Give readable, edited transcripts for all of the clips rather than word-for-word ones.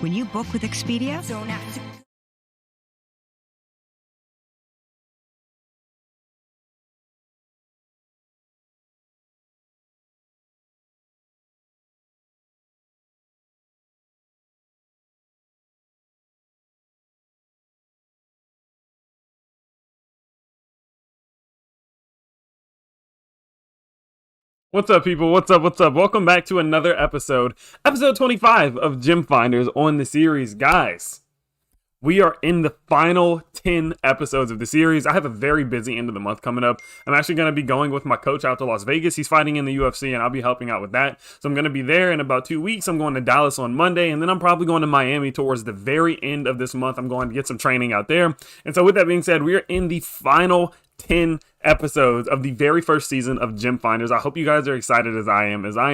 When you book with Expedia, What's up, people? What's up? What's up? Welcome back to another episode 25 of Gym Finders on the series. Guys, we are in the final 10 episodes of the series. I have a very busy end of the month coming up. I'm actually going to be going with my coach out to Las Vegas. He's fighting in the UFC, and I'll be helping out with that. So I'm going to be there in about 2 weeks. I'm going to Dallas on Monday, and then I'm probably going to Miami towards the very end of this month. I'm going to get some training out there. And so with that being said, we are in the final 10 episodes of the very first season of Gym Finders. I hope you guys are excited as I am. I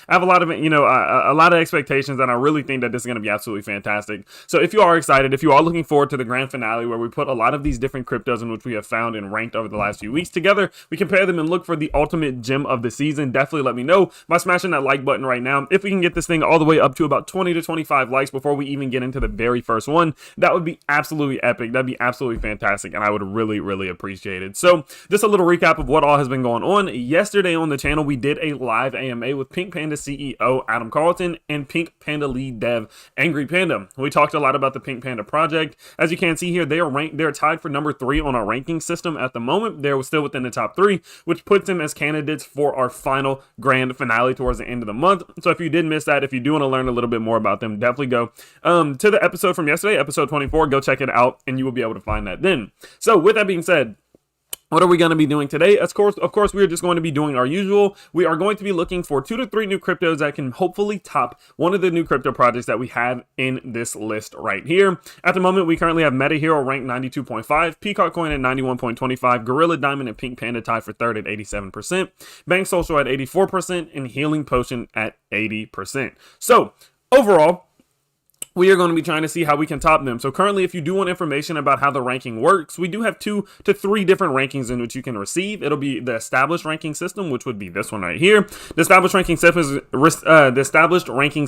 have a lot of, a lot of expectations, and I really think that this is going to be absolutely fantastic. So if you are excited, if you are looking forward to the grand finale where we put a lot of these different cryptos in which we have found and ranked over the last few weeks together, we compare them and look for the ultimate gem of the season, definitely let me know by smashing that like button right now. If we can get this thing all the way up to about 20 to 25 likes before we even get into the very first one, that would be absolutely epic. That'd be absolutely fantastic, and I would really, really appreciate it. So just a little recap of what all has been going on. Yesterday on the channel, we did a live AMA with Pink Panda CEO Adam Carlton and Pink Panda lead dev Angry Panda. We talked a lot about the Pink Panda project. As you can see here, they're tied for number 3 on our ranking system at the moment. They're still within the top 3, which puts them as candidates for our final grand finale towards the end of the month. So if you did miss that, if you do want to learn a little bit more about them, definitely go to the episode from yesterday, episode 24. Go check it out, and you will be able to find that then. So with that being said, what are we going to be doing today? Of course, we are just going to be doing our usual. We are going to be looking for 2 to 3 new cryptos that can hopefully top one of the new crypto projects that we have in this list right here. At the moment, we currently have Meta Hero ranked 92.5, Peacock Coin at 91.25, Gorilla Diamond and Pink Panda tied for 3rd at 87%, Bank Social at 84%, and Healing Potion at 80%. So overall, we are going to be trying to see how we can top them. So currently, if you do want information about how the ranking works, we do have 2 to 3 different rankings in which you can receive. It'll be the established ranking system, which would be this one right here. The established ranking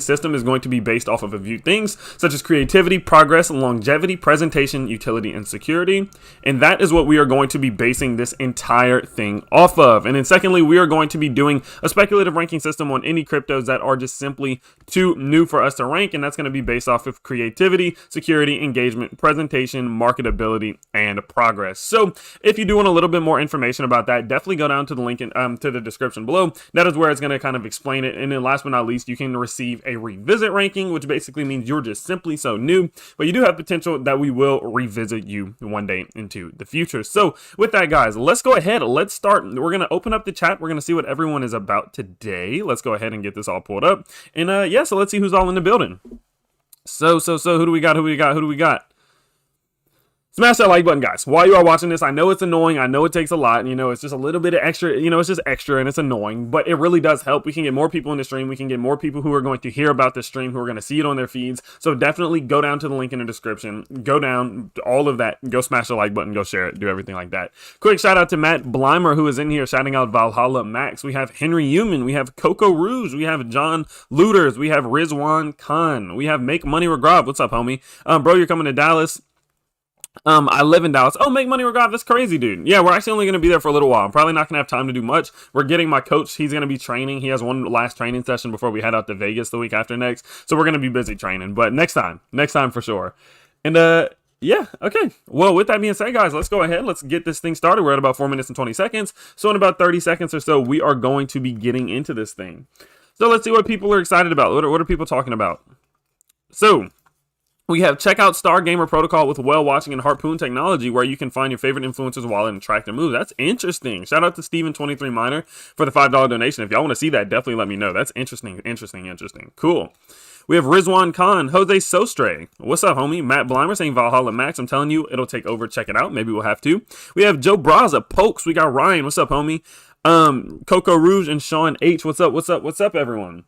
system is going to be based off of a few things, such as creativity, progress, longevity, presentation, utility, and security. And that is what we are going to be basing this entire thing off of. And then secondly, we are going to be doing a speculative ranking system on any cryptos that are just simply too new for us to rank, and that's going to be based off of creativity, security, engagement, presentation, marketability, and progress. So if you do want a little bit more information about that, definitely go down to the link to the description below. That is where it's going to kind of explain it. And then last but not least, you can receive a revisit ranking, which basically means you're just simply so new, but you do have potential that we will revisit you one day into the future. So with that, guys, let's go ahead. Let's start. We're going to open up the chat. We're going to see what everyone is about today. Let's go ahead and get this all pulled up. And yeah, so let's see who's all in the building. So, who do we got? Smash that like button, guys. While you are watching this, I know it's annoying. I know it takes a lot. It's just a little bit of extra. It's just extra and it's annoying, but it really does help. We can get more people in the stream. We can get more people who are going to hear about the stream, who are going to see it on their feeds. So definitely go down to the link in the description. Go down, all of that. Go smash the like button. Go share it. Do everything like that. Quick shout out to Matt Blymer, who is in here shouting out Valhalla Max. We have Henry Human. We have Coco Rouge. We have John Looters. We have Rizwan Khan. We have Make Money Regrav. What's up, homie? Bro, you're coming to Dallas. I live in Dallas. Oh, Make Money Regatta. That's crazy, dude. Yeah, we're actually only going to be there for a little while. I'm probably not going to have time to do much. We're getting my coach. He's going to be training. He has one last training session before we head out to Vegas the week after next. So we're going to be busy training, but next time for sure. And, yeah, okay. Well, with that being said, guys, let's go ahead. Let's get this thing started. We're at about 4 minutes and 20 seconds. So in about 30 seconds or so, we are going to be getting into this thing. So let's see what people are excited about. What are people talking about? So we have check out Star Gamer Protocol with whale watching and harpoon technology, where you can find your favorite influencers' wallet and track their moves. That's interesting. Shout out to Steven23 Miner for the $5 donation. If y'all want to see that, definitely let me know. That's interesting. Cool. We have Rizwan Khan, Jose Sostre. What's up, homie? Matt Blymer saying Valhalla Max. I'm telling you, it'll take over. Check it out. Maybe we'll have to. We have Joe Braza, Pokes. We got Ryan. What's up, homie? Coco Rouge and Sean H. What's up, everyone?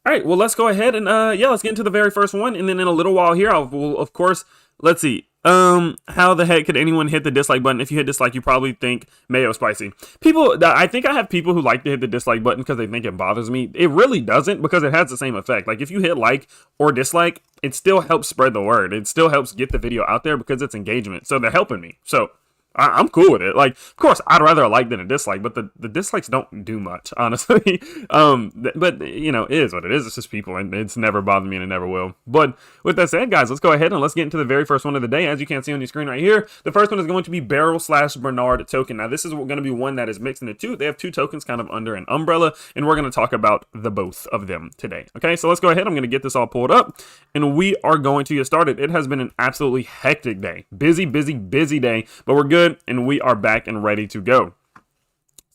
All right, well, let's go ahead and, yeah, let's get into the very first one. And then in a little while here, I will, of course, Let's see. How the heck could anyone hit the dislike button? If you hit dislike, you probably think mayo spicy. People, I think I have people who like to hit the dislike button because they think it bothers me. It really doesn't, because it has the same effect. Like, if you hit like or dislike, it still helps spread the word. It still helps get the video out there because it's engagement. So they're helping me. So I'm cool with it. Like, of course, I'd rather a like than a dislike, but the dislikes don't do much, honestly. But you know, it is what it is. It's just people, and it's never bothered me, and it never will. But with that said, guys, let's go ahead and let's get into the very first one of the day. As you can see on your screen right here, the first one is going to be Beryl/Bernard token. Now, this is going to be one that is mixed into two. They have two tokens kind of under an umbrella, and we're going to talk about the both of them today. Okay, so let's go ahead. I'm going to get this all pulled up, and we are going to get started. It has been an absolutely hectic day, busy day, but we're good. And we are back and ready to go.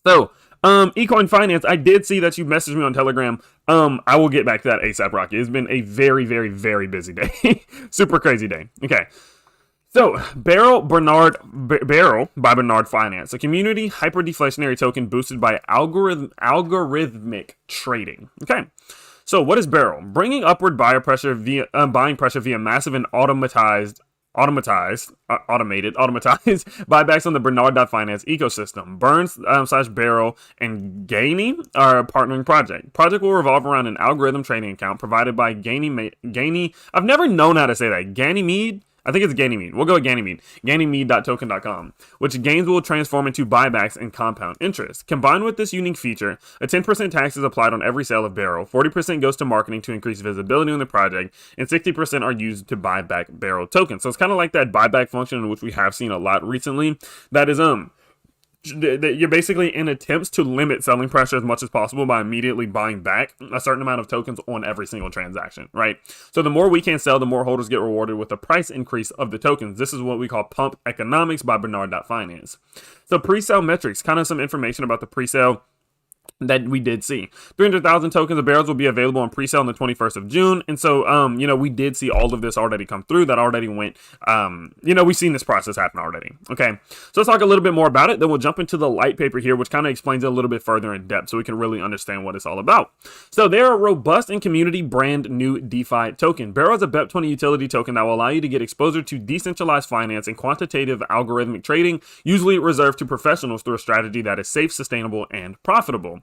So, Ecoin Finance, I did see that you messaged me on Telegram. I will get back to that ASAP, Rocky. It's been a very busy day. Super crazy day. Okay. So, Beryl by Bernard Finance, a community hyper-deflationary token boosted by algorithmic trading. Okay. So, what is Beryl? Bringing upward buying pressure via massive and automated buybacks on the Bernard.finance ecosystem. Burns/Beryl and Gainy are a partnering project. Project will revolve around an algorithm trading account provided by Gainy. I've never known how to say that. Ganymede? I think it's Ganymede. We'll go with Ganymede. Ganymede.token.com, which gains will transform into buybacks and compound interest. Combined with this unique feature, a 10% tax is applied on every sale of Beryl, 40% goes to marketing to increase visibility on the project, and 60% are used to buy back Beryl tokens. So it's kind of like that buyback function, which we have seen a lot recently. That is, you're basically in attempts to limit selling pressure as much as possible by immediately buying back a certain amount of tokens on every single transaction, right? So the more we can sell, the more holders get rewarded with the price increase of the tokens. This is what we call pump economics by Bernard.finance. So pre-sale metrics, kind of some information about the pre-sale that we did see. 300,000 tokens of Beryls will be available on pre-sale on the 21st of June. And so, you know, we did see all of this already come through. That already went, you know, we've seen this process happen already. Okay. So let's talk a little bit more about it. Then we'll jump into the light paper here, which kind of explains it a little bit further in depth so we can really understand what it's all about. So they're a robust and community brand new DeFi token. Beryl is a BEP20 utility token that will allow you to get exposure to decentralized finance and quantitative algorithmic trading, usually reserved to professionals through a strategy that is safe, sustainable, and profitable.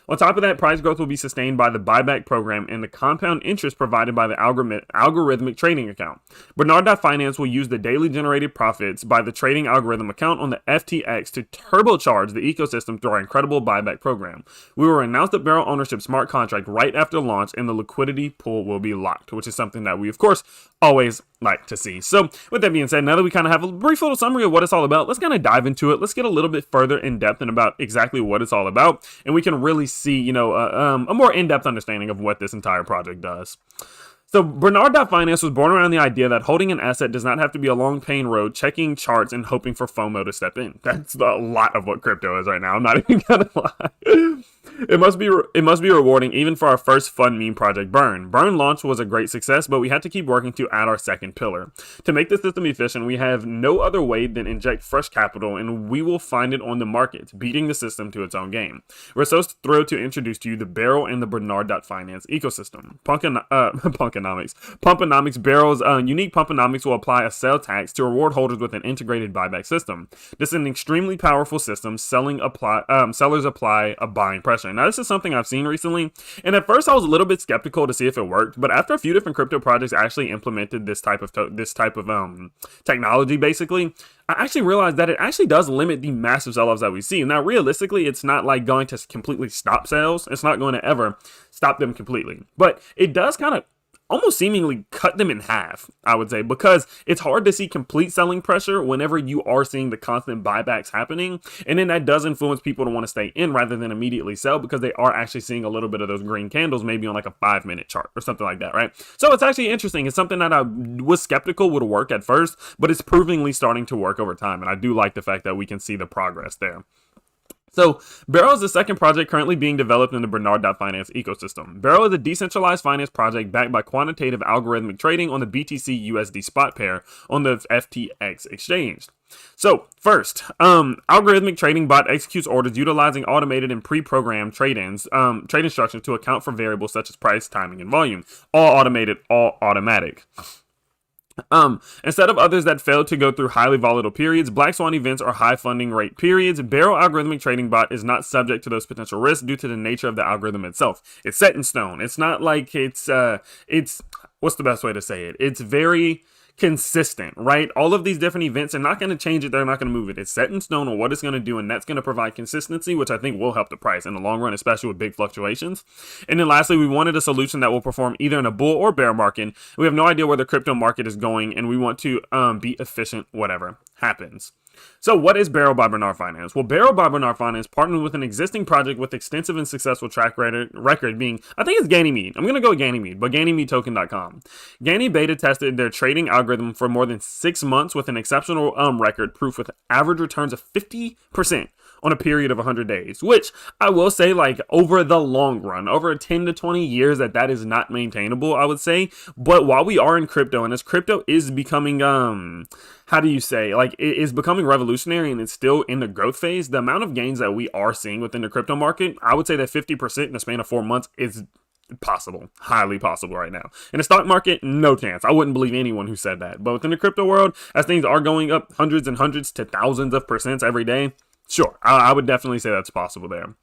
On top of that, price growth will be sustained by the buyback program and the compound interest provided by the algorithmic trading account. Bernard.finance will use the daily generated profits by the trading algorithm account on the FTX to turbocharge the ecosystem through our incredible buyback program. We will announce the Beryl ownership smart contract right after launch, and the liquidity pool will be locked, which is something that we, of course, always like to see. So with that being said, now that we kind of have a brief little summary of what it's all about, let's kind of dive into it. Let's get a little bit further in depth and about exactly what it's all about, and we can really see, you know, a more in-depth understanding of what this entire project does. So Bernard.finance was born around the idea that holding an asset does not have to be a long pain road, checking charts and hoping for FOMO to step in. That's a lot of what crypto is right now. I'm not even gonna lie. It must be rewarding even for our first fun meme project, Burn. Burn launch was a great success, but we had to keep working to add our second pillar. To make the system efficient, we have no other way than inject fresh capital, and we will find it on the market, beating the system to its own game. We're so thrilled to introduce to you the Beryl and the Bernard.finance ecosystem. Pumponomics. Beryl's unique Pumponomics will apply a sell tax to reward holders with an integrated buyback system. This is an extremely powerful system. Sellers apply a buying pressure. Now, this is something I've seen recently, and at first I was a little bit skeptical to see if it worked, but after a few different crypto projects actually implemented this type of technology, basically, I actually realized that it actually does limit the massive sell-offs that we see. Now, realistically, it's not like going to completely stop sales. It's not going to ever stop them completely, but it does kind of almost seemingly cut them in half, I would say, because it's hard to see complete selling pressure whenever you are seeing the constant buybacks happening. And then that does influence people to want to stay in rather than immediately sell, because they are actually seeing a little bit of those green candles, maybe on like a 5-minute chart or something like that, right? So it's actually interesting. It's something that I was skeptical would work at first, but it's provingly starting to work over time. And I do like the fact that we can see the progress there. So, Beryl is the second project currently being developed in the Bernard.finance ecosystem. Beryl is a decentralized finance project backed by quantitative algorithmic trading on the BTC USD spot pair on the FTX exchange. So, first, algorithmic trading bot executes orders utilizing automated and pre-programmed trade instructions to account for variables such as price, timing, and volume. All automated, all automatic. Instead of others that failed to go through highly volatile periods, black swan events are high funding rate periods. Barrel algorithmic trading bot is not subject to those potential risks due to the nature of the algorithm itself. It's set in stone. It's not like it's what's the best way to say it? It's very consistent, right? All of these different events are not going to change it. They're not going to move it. It's set in stone on what it's going to do, and that's going to provide consistency, which I think will help the price in the long run, especially with big fluctuations. And then lastly, we wanted a solution that will perform either in a bull or bear market. We have no idea where the crypto market is going, and we want to be efficient whatever happens. So what is Barrel by Bernard Finance? Well, Barrel by Bernard Finance partnered with an existing project with extensive and successful track record being, I think it's Ganymede. I'm going to go with Ganymede, but GanymedeToken.com. Ganny beta tested their trading algorithm for more than 6 months with an exceptional record proof with average returns of 50% on a period of 100 days, which I will say, like, over the long run, over 10 to 20 years, that is not maintainable, I would say. But while we are in crypto, and as crypto is becoming, how do you say, like, it is becoming revolutionary and it's still in the growth phase, the amount of gains that we are seeing within the crypto market, I would say that 50% in the span of 4 months is possible, highly possible right now. In the stock market, no chance. I wouldn't believe anyone who said that. But within the crypto world, as things are going up hundreds and hundreds to thousands of percents every day, sure, I would definitely say that's possible there.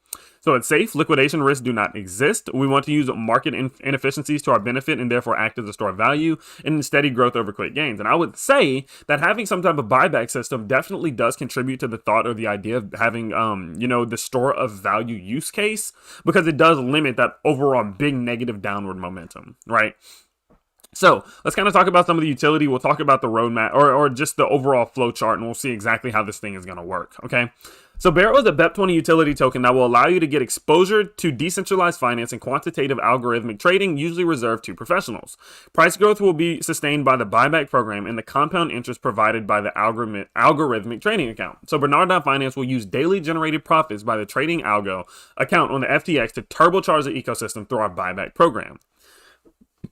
So it's safe. Liquidation risks do not exist. We want to use market inefficiencies to our benefit and therefore act as a store of value and steady growth over quick gains. And I would say that having some type of buyback system definitely does contribute to the thought or the idea of having, the store of value use case, because it does limit that overall big negative downward momentum, right? So let's kind of talk about some of the utility. We'll talk about the roadmap or just the overall flow chart, and we'll see exactly how this thing is going to work. Okay. So Barrel is a BEP20 utility token that will allow you to get exposure to decentralized finance and quantitative algorithmic trading, usually reserved to professionals. Price growth will be sustained by the buyback program and the compound interest provided by the algorithmic trading account. So Bernard.Finance will use daily generated profits by the trading algo account on the FTX to turbocharge the ecosystem through our buyback program.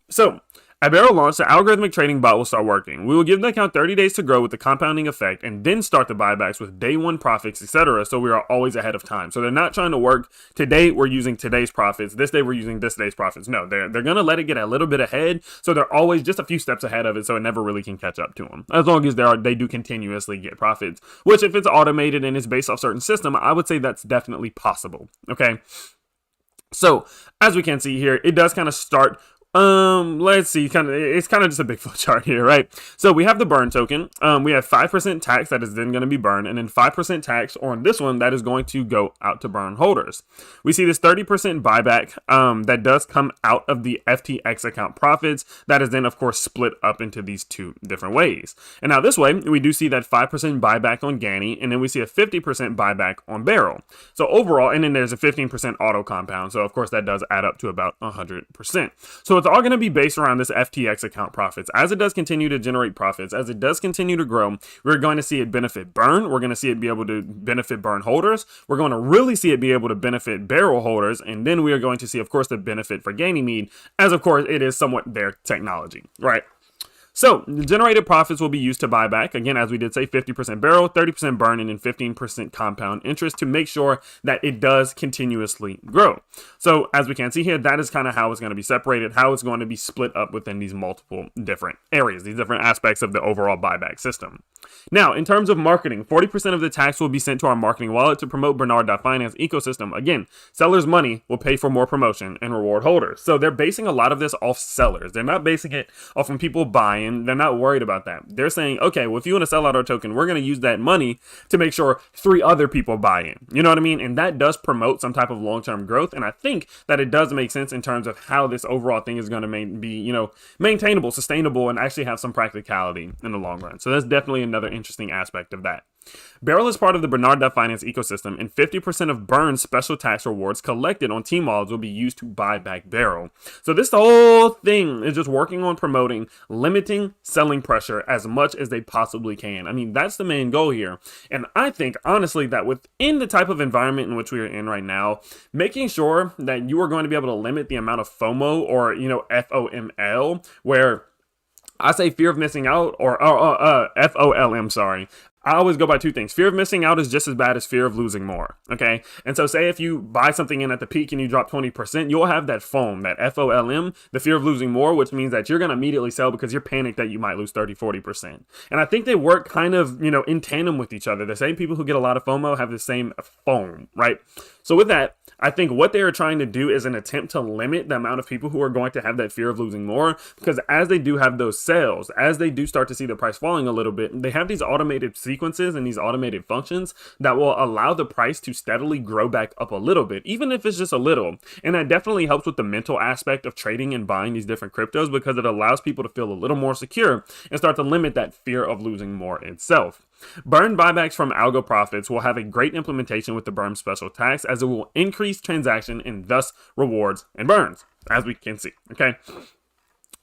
So at Barrel launch, the algorithmic trading bot will start working. We will give the account 30 days to grow with the compounding effect and then start the buybacks with day one profits, etc. So we are always ahead of time. So they're not trying to work, today we're using today's profits, this day we're using this day's profits. No, they're going to let it get a little bit ahead. So they're always just a few steps ahead of it, so it never really can catch up to them. As long as they do continuously get profits, which if it's automated and it's based off certain system, I would say that's definitely possible. Okay. So as we can see here, it does kind of start. Let's see, it's kind of just a big flow chart here, right? So we have the burn token. We have 5% tax that is then going to be burned, and then 5% tax on this one that is going to go out to burn holders. We see this 30% buyback that does come out of the FTX account profits that is then, of course, split up into these two different ways. And now this way, we do see that 5% buyback on Ganny, and then we see a 50% buyback on Barrel. So overall, and then there's a 15% auto compound. So of course, that does add up to about 100%. So it's all going to be based around this FTX account profits. As it does continue to generate profits, as it does continue to grow, we're going to see it benefit burn. We're going to see it be able to benefit burn holders. We're going to really see it be able to benefit Barrel holders. And then we are going to see, of course, the benefit for Ganymede, as of course it is somewhat their technology, right? So the generated profits will be used to buy back, again, as we did say, 50% Barrel, 30% burn, and then 15% compound interest to make sure that it does continuously grow. So as we can see here, that is kind of how it's going to be separated, how it's going to be split up within these multiple different areas, these different aspects of the overall buyback system. Now, in terms of marketing, 40% of the tax will be sent to our marketing wallet to promote Bernard.Finance ecosystem. Again, sellers' money will pay for more promotion and reward holders. So they're basing a lot of this off sellers. They're not basing it off from people buying. They're not worried about that. They're saying, okay, well, if you want to sell out our token, we're going to use that money to make sure 3 other people buy in. You know what I mean? And that does promote some type of long-term growth. And I think that it does make sense in terms of how this overall thing is going to be, maintainable, sustainable, and actually have some practicality in the long run. So that's definitely another interesting aspect of that. Barrel is part of the Bernard.Finance ecosystem, and 50% of Burn's special tax rewards collected on team wallets will be used to buy back Barrel. So this whole thing is just working on promoting, limiting selling pressure as much as they possibly can. I mean, that's the main goal here. And I think, honestly, that within the type of environment in which we are in right now, making sure that you are going to be able to limit the amount of FOMO or, FOML, where I say fear of missing out, or FOLM, sorry. I always go by two things. Fear of missing out is just as bad as fear of losing more. Okay. And so say if you buy something in at the peak and you drop 20%, you'll have that FOM, that FOLM, the fear of losing more, which means that you're going to immediately sell because you're panicked that you might lose 30-40%. And I think they work kind of, in tandem with each other. The same people who get a lot of FOMO have the same FOM, right? So with that, I think what they are trying to do is an attempt to limit the amount of people who are going to have that fear of losing more, because as they do have those sales, as they do start to see the price falling a little bit, they have these automated sequences and these automated functions that will allow the price to steadily grow back up a little bit, even if it's just a little. And that definitely helps with the mental aspect of trading and buying these different cryptos, because it allows people to feel a little more secure and start to limit that fear of losing more itself. Burn buybacks from algo profits will have a great implementation with the burn special tax, as it will increase transaction and thus rewards and burns, as we can see. Okay.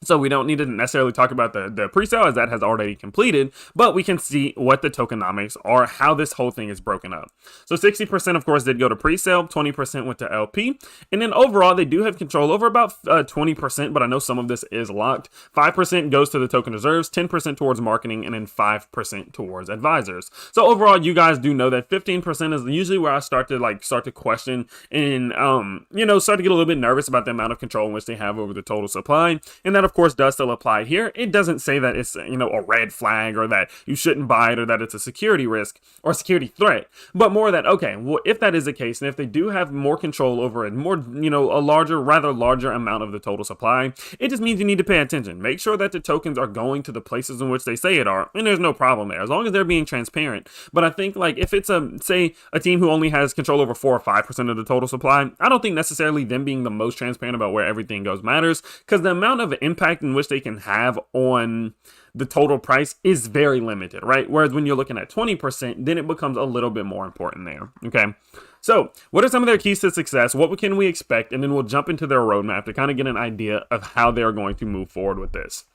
So we don't need to necessarily talk about the pre-sale, as that has already completed, but we can see what the tokenomics are, how this whole thing is broken up. So 60% of course did go to pre-sale, 20% went to LP, and then overall they do have control over about 20%, but I know some of this is locked. 5% goes to the token reserves, 10% towards marketing, and then 5% towards advisors. So overall, you guys do know that 15% is usually where I start to question and start to get a little bit nervous about the amount of control in which they have over the total supply, and that of course does still apply here. It doesn't say that it's a red flag, or that you shouldn't buy it, or that it's a security risk or security threat, but more that, okay, well, if that is the case, and if they do have more control over it, more a rather larger amount of the total supply, it just means you need to pay attention. Make sure that the tokens are going to the places in which they say it are, and there's no problem there as long as they're being transparent. But I think if it's say a team who only has control over 4 or 5% of the total supply, I don't think necessarily them being the most transparent about where everything goes matters, because the amount of impact in which they can have on the total price is very limited, right? Whereas when you're looking at 20%, then it becomes a little bit more important there. Okay. So what are some of their keys to success? What can we expect? And then we'll jump into their roadmap to kind of get an idea of how they're going to move forward with this.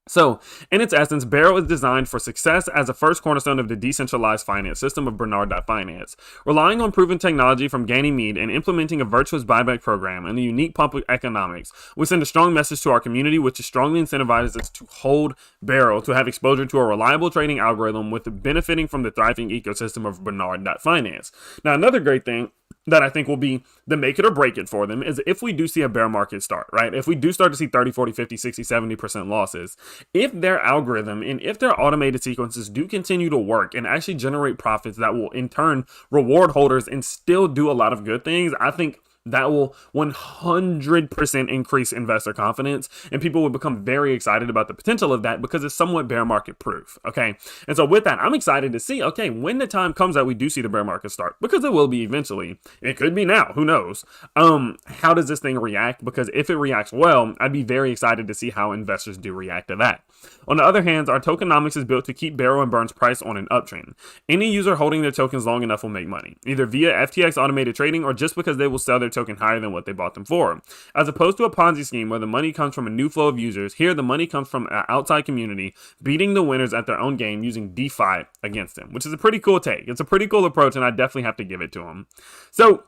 So, in its essence, Barrow is designed for success as a first cornerstone of the decentralized finance system of Bernard.Finance, relying on proven technology from Ganymede and implementing a virtuous buyback program and the unique public economics. We send a strong message to our community, which is strongly incentivizes us to hold Barrow to have exposure to a reliable trading algorithm with benefiting from the thriving ecosystem of Bernard.Finance. Now, another great thing that I think will be the make it or break it for them is if we do see a bear market start, right? If we do start to see 30, 40, 50, 60, 70% losses, if their algorithm and if their automated sequences do continue to work and actually generate profits that will in turn reward holders and still do a lot of good things, I think that will 100% increase investor confidence, and people will become very excited about the potential of that because it's somewhat bear market proof. Okay. And so with that, I'm excited to see, okay, when the time comes that we do see the bear market start, because it will be eventually, it could be now, who knows? How does this thing react? Because if it reacts well, I'd be very excited to see how investors do react to that. On the other hand, our tokenomics is built to keep Barrow and Burn's price on an uptrend. Any user holding their tokens long enough will make money, either via FTX automated trading or just because they will sell their token higher than what they bought them for. As opposed to a Ponzi scheme where the money comes from a new flow of users, here the money comes from an outside community beating the winners at their own game using DeFi against them, which is a pretty cool take. It's a pretty cool approach, and I definitely have to give it to them. So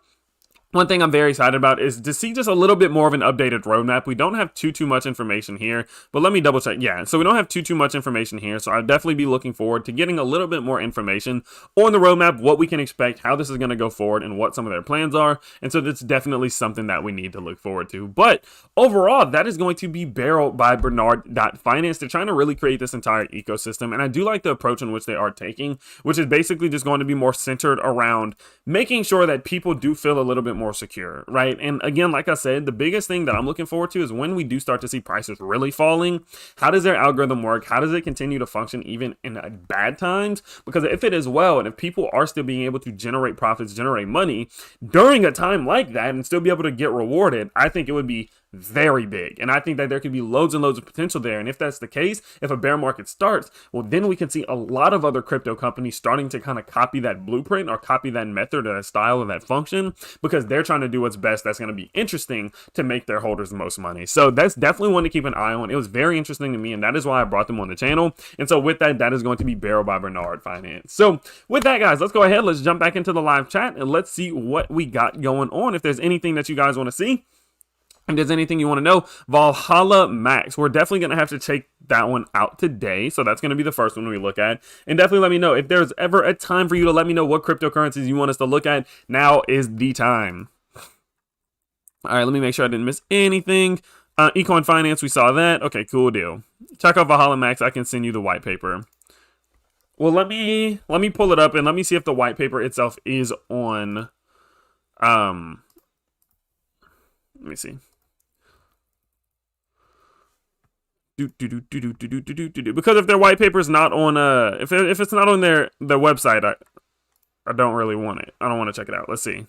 one thing I'm very excited about is to see just a little bit more of an updated roadmap. We don't have too much information here, but let me double check. Yeah, so we don't have too much information here, so I'd definitely be looking forward to getting a little bit more information on the roadmap, what we can expect, how this is going to go forward, and what some of their plans are. And so that's definitely something that we need to look forward to. But overall, that is going to be Barrow by Bernard.Finance. They're trying to really create this entire ecosystem, and I do like the approach in which they are taking, which is basically just going to be more centered around making sure that people do feel a little bit more secure, right? And again, like I said, the biggest thing that I'm looking forward to is when we do start to see prices really falling, how does their algorithm work? How does it continue to function even in bad times? Because if it is well, and if people are still being able to generate profits, generate money during a time like that and still be able to get rewarded, I think it would be very big. And I think that there could be loads and loads of potential there. And if that's the case, if a bear market starts, well, then we can see a lot of other crypto companies starting to kind of copy that blueprint or copy that method or that style or that function, because they're trying to do what's best. That's going to be interesting to make their holders the most money. So that's definitely one to keep an eye on. It was very interesting to me, and that is why I brought them on the channel. And so with that, that is going to be Barrow by Bernard.Finance. So with that, guys, let's go ahead. Let's jump back into the live chat and let's see what we got going on. If there's anything that you guys want to see, If there's anything you want to know, Valhalla Max. We're definitely going to have to check that one out today. So that's going to be the first one we look at. And definitely let me know if there's ever a time for you to let me know what cryptocurrencies you want us to look at. Now is the time. All right, let me make sure I didn't miss anything. Econ Finance, we saw that. Okay, cool deal. Check out Valhalla Max. I can send you the white paper. Well, let me pull it up and let me see if the white paper itself is on. Let me see. Because if their white paper is not on if it's not on their website, I don't really want it. I don't want to check it out. Let's see.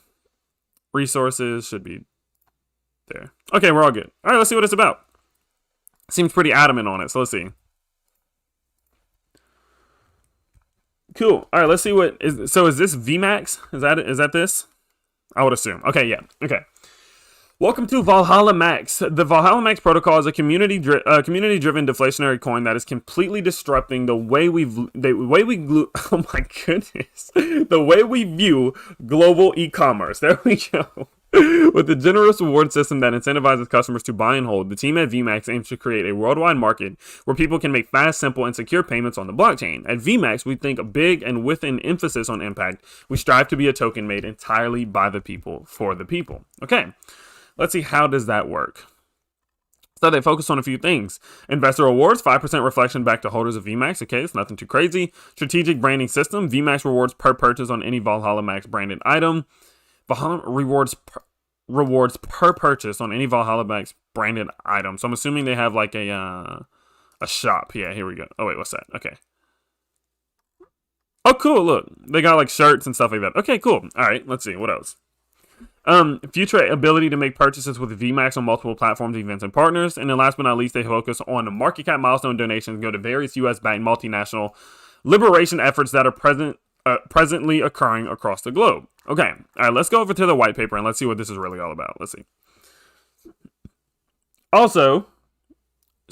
Resources should be there. Okay, we're all good. All right, let's see what it's about. Seems pretty adamant on it, so let's see. Cool. All right, let's see what is. So is this VMAX? Is that this? I would assume. Okay, yeah. Okay. Welcome to Valhalla Max. The Valhalla Max protocol is a community-driven deflationary coin that is completely disrupting the way we view global e-commerce. There we go. With a generous reward system that incentivizes customers to buy and hold, the team at VMAX aims to create a worldwide market where people can make fast, simple, and secure payments on the blockchain. At VMAX, we think big, and with an emphasis on impact, we strive to be a token made entirely by the people, for the people. Okay. Let's see, how does that work? So they focus on a few things. Investor rewards, 5% reflection back to holders of VMAX. Okay, it's nothing too crazy. Strategic branding system, VMAX rewards per purchase on any Valhalla Max branded item. Valhalla rewards per purchase on any Valhalla Max branded item. So I'm assuming they have like a shop. Yeah, here we go. Oh wait, what's that? Okay. Oh, cool. Look, they got like shirts and stuff like that. Okay, cool. All right, let's see what else. Future ability to make purchases with VMAX on multiple platforms, events, and partners. And then last but not least, they focus on market cap milestone donations go to various U.S.-backed multinational liberation efforts that are presently occurring across the globe. Okay, all right, let's go over to the white paper and let's see what this is really all about. Let's see. Also,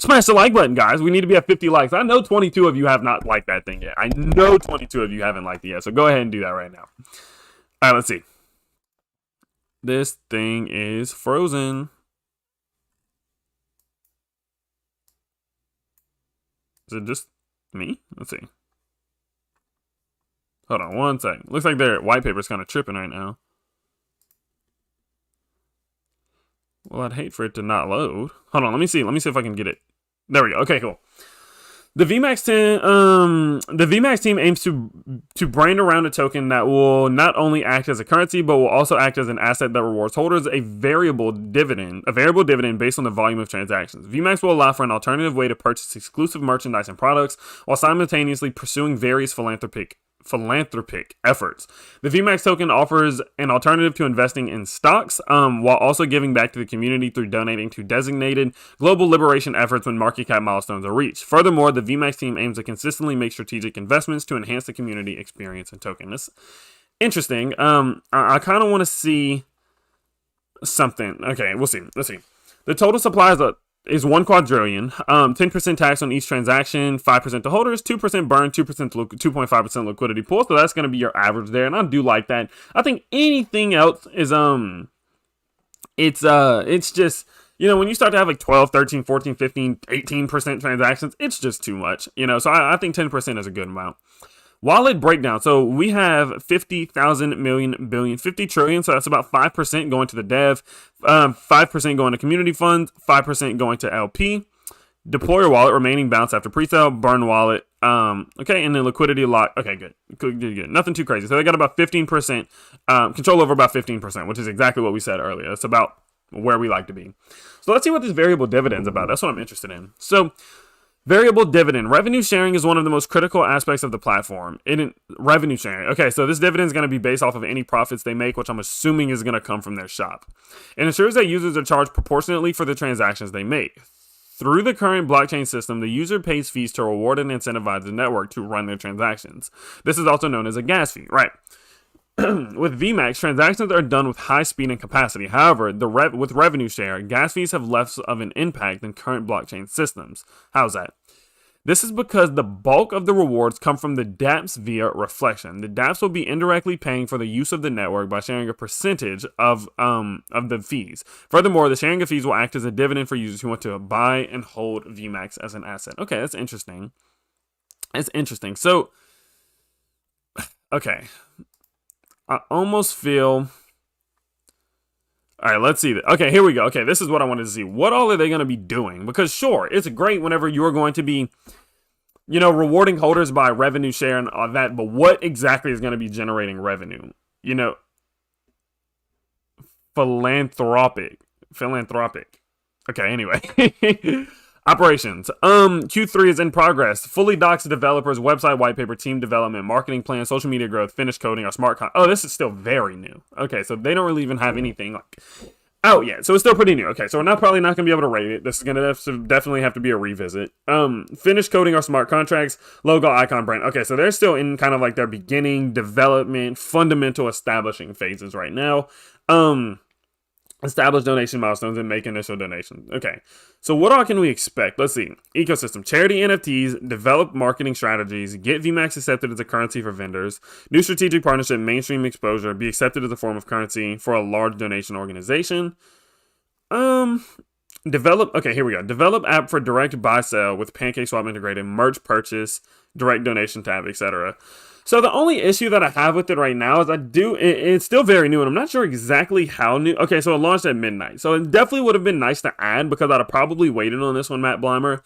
smash the like button, guys. We need to be at 50 likes. I know 22 of you have not liked that thing yet. I know 22 of you haven't liked it yet, so go ahead and do that right now. All right, let's see. This thing is frozen. Is it just me? Let's see. Hold on one second. Looks like their white paper's kind of tripping right now. Well, I'd hate for it to not load. Hold on, let me see. Let me see if I can get it. There we go. Okay, cool. The VMAX team aims to brand around a token that will not only act as a currency, but will also act as an asset that rewards holders a variable dividend based on the volume of transactions. VMAX will allow for an alternative way to purchase exclusive merchandise and products while simultaneously pursuing various philanthropic efforts. The VMAX token offers an alternative to investing in stocks, while also giving back to the community through donating to designated global liberation efforts when market cap milestones are reached. Furthermore, the VMAX team aims to consistently make strategic investments to enhance the community experience and token. That's interesting. I kind of want to see something. Okay, we'll see. Let's see. The total supply is 1 quadrillion, 10% tax on each transaction, 5% to holders, 2% burn, 2.5% liquidity pool. So that's going to be your average there. And I do like that. I think anything else is, it's just, when you start to have like 12, 13, 14, 15, 18% transactions, it's just too much, so I think 10% is a good amount. Wallet breakdown. So we have 50,000 million billion, 50 trillion. So that's about 5% going to the dev, 5% going to community funds, 5% going to LP. Deploy your wallet, remaining bounce after pre-sale, burn wallet. Okay, and then liquidity lock. Okay, good. Nothing too crazy. So they got about 15%, control over about 15%, which is exactly what we said earlier. It's about where we like to be. So let's see what this variable dividend's about. That's what I'm interested in. So variable dividend. Revenue sharing is one of the most critical aspects of the platform. Revenue sharing. Okay, so this dividend is going to be based off of any profits they make, which I'm assuming is going to come from their shop. It ensures that users are charged proportionately for the transactions they make. Through the current blockchain system, the user pays fees to reward and incentivize the network to run their transactions. This is also known as a gas fee, right? With VMAX, transactions are done with high speed and capacity. However, with revenue share, gas fees have less of an impact than current blockchain systems. How's that? This is because the bulk of the rewards come from the dApps via reflection. The dApps will be indirectly paying for the use of the network by sharing a percentage of the fees. Furthermore, the sharing of fees will act as a dividend for users who want to buy and hold VMAX as an asset. Okay, that's interesting. It's interesting. So, okay, I almost feel. All right, let's see. Okay, here we go. Okay, this is what I wanted to see. What all are they going to be doing? Because sure, it's great whenever you're going to be, rewarding holders by revenue share and all that, but what exactly is going to be generating revenue? Philanthropic. Okay, anyway. Operations. Q3 is in progress. Fully docs developers, website white paper, team development, marketing plan, social media growth, finished coding, our smart Oh, this is still very new. Okay, so they don't really even have anything like out yet. So it's still pretty new. Okay, so we're probably not gonna be able to rate it. This is gonna definitely have to be a revisit. Finished coding our smart contracts, logo, icon, brand. Okay, so they're still in kind of like their beginning development, fundamental establishing phases right now. Establish donation milestones and make initial donations. Okay, so what all can we expect? Let's see. Ecosystem. Charity NFTs, develop marketing strategies, get VMAX accepted as a currency for vendors, new strategic partnership, mainstream exposure, be accepted as a form of currency for a large donation organization. Develop, okay, here we go. Develop app for direct buy sell with PancakeSwap integrated, merch purchase, direct donation tab, etc. So the only issue that I have with it right now is it's still very new, and I'm not sure exactly how new. Okay, so it launched at midnight. So it definitely would have been nice to add, because I'd have probably waited on this one, Matt Bleimer.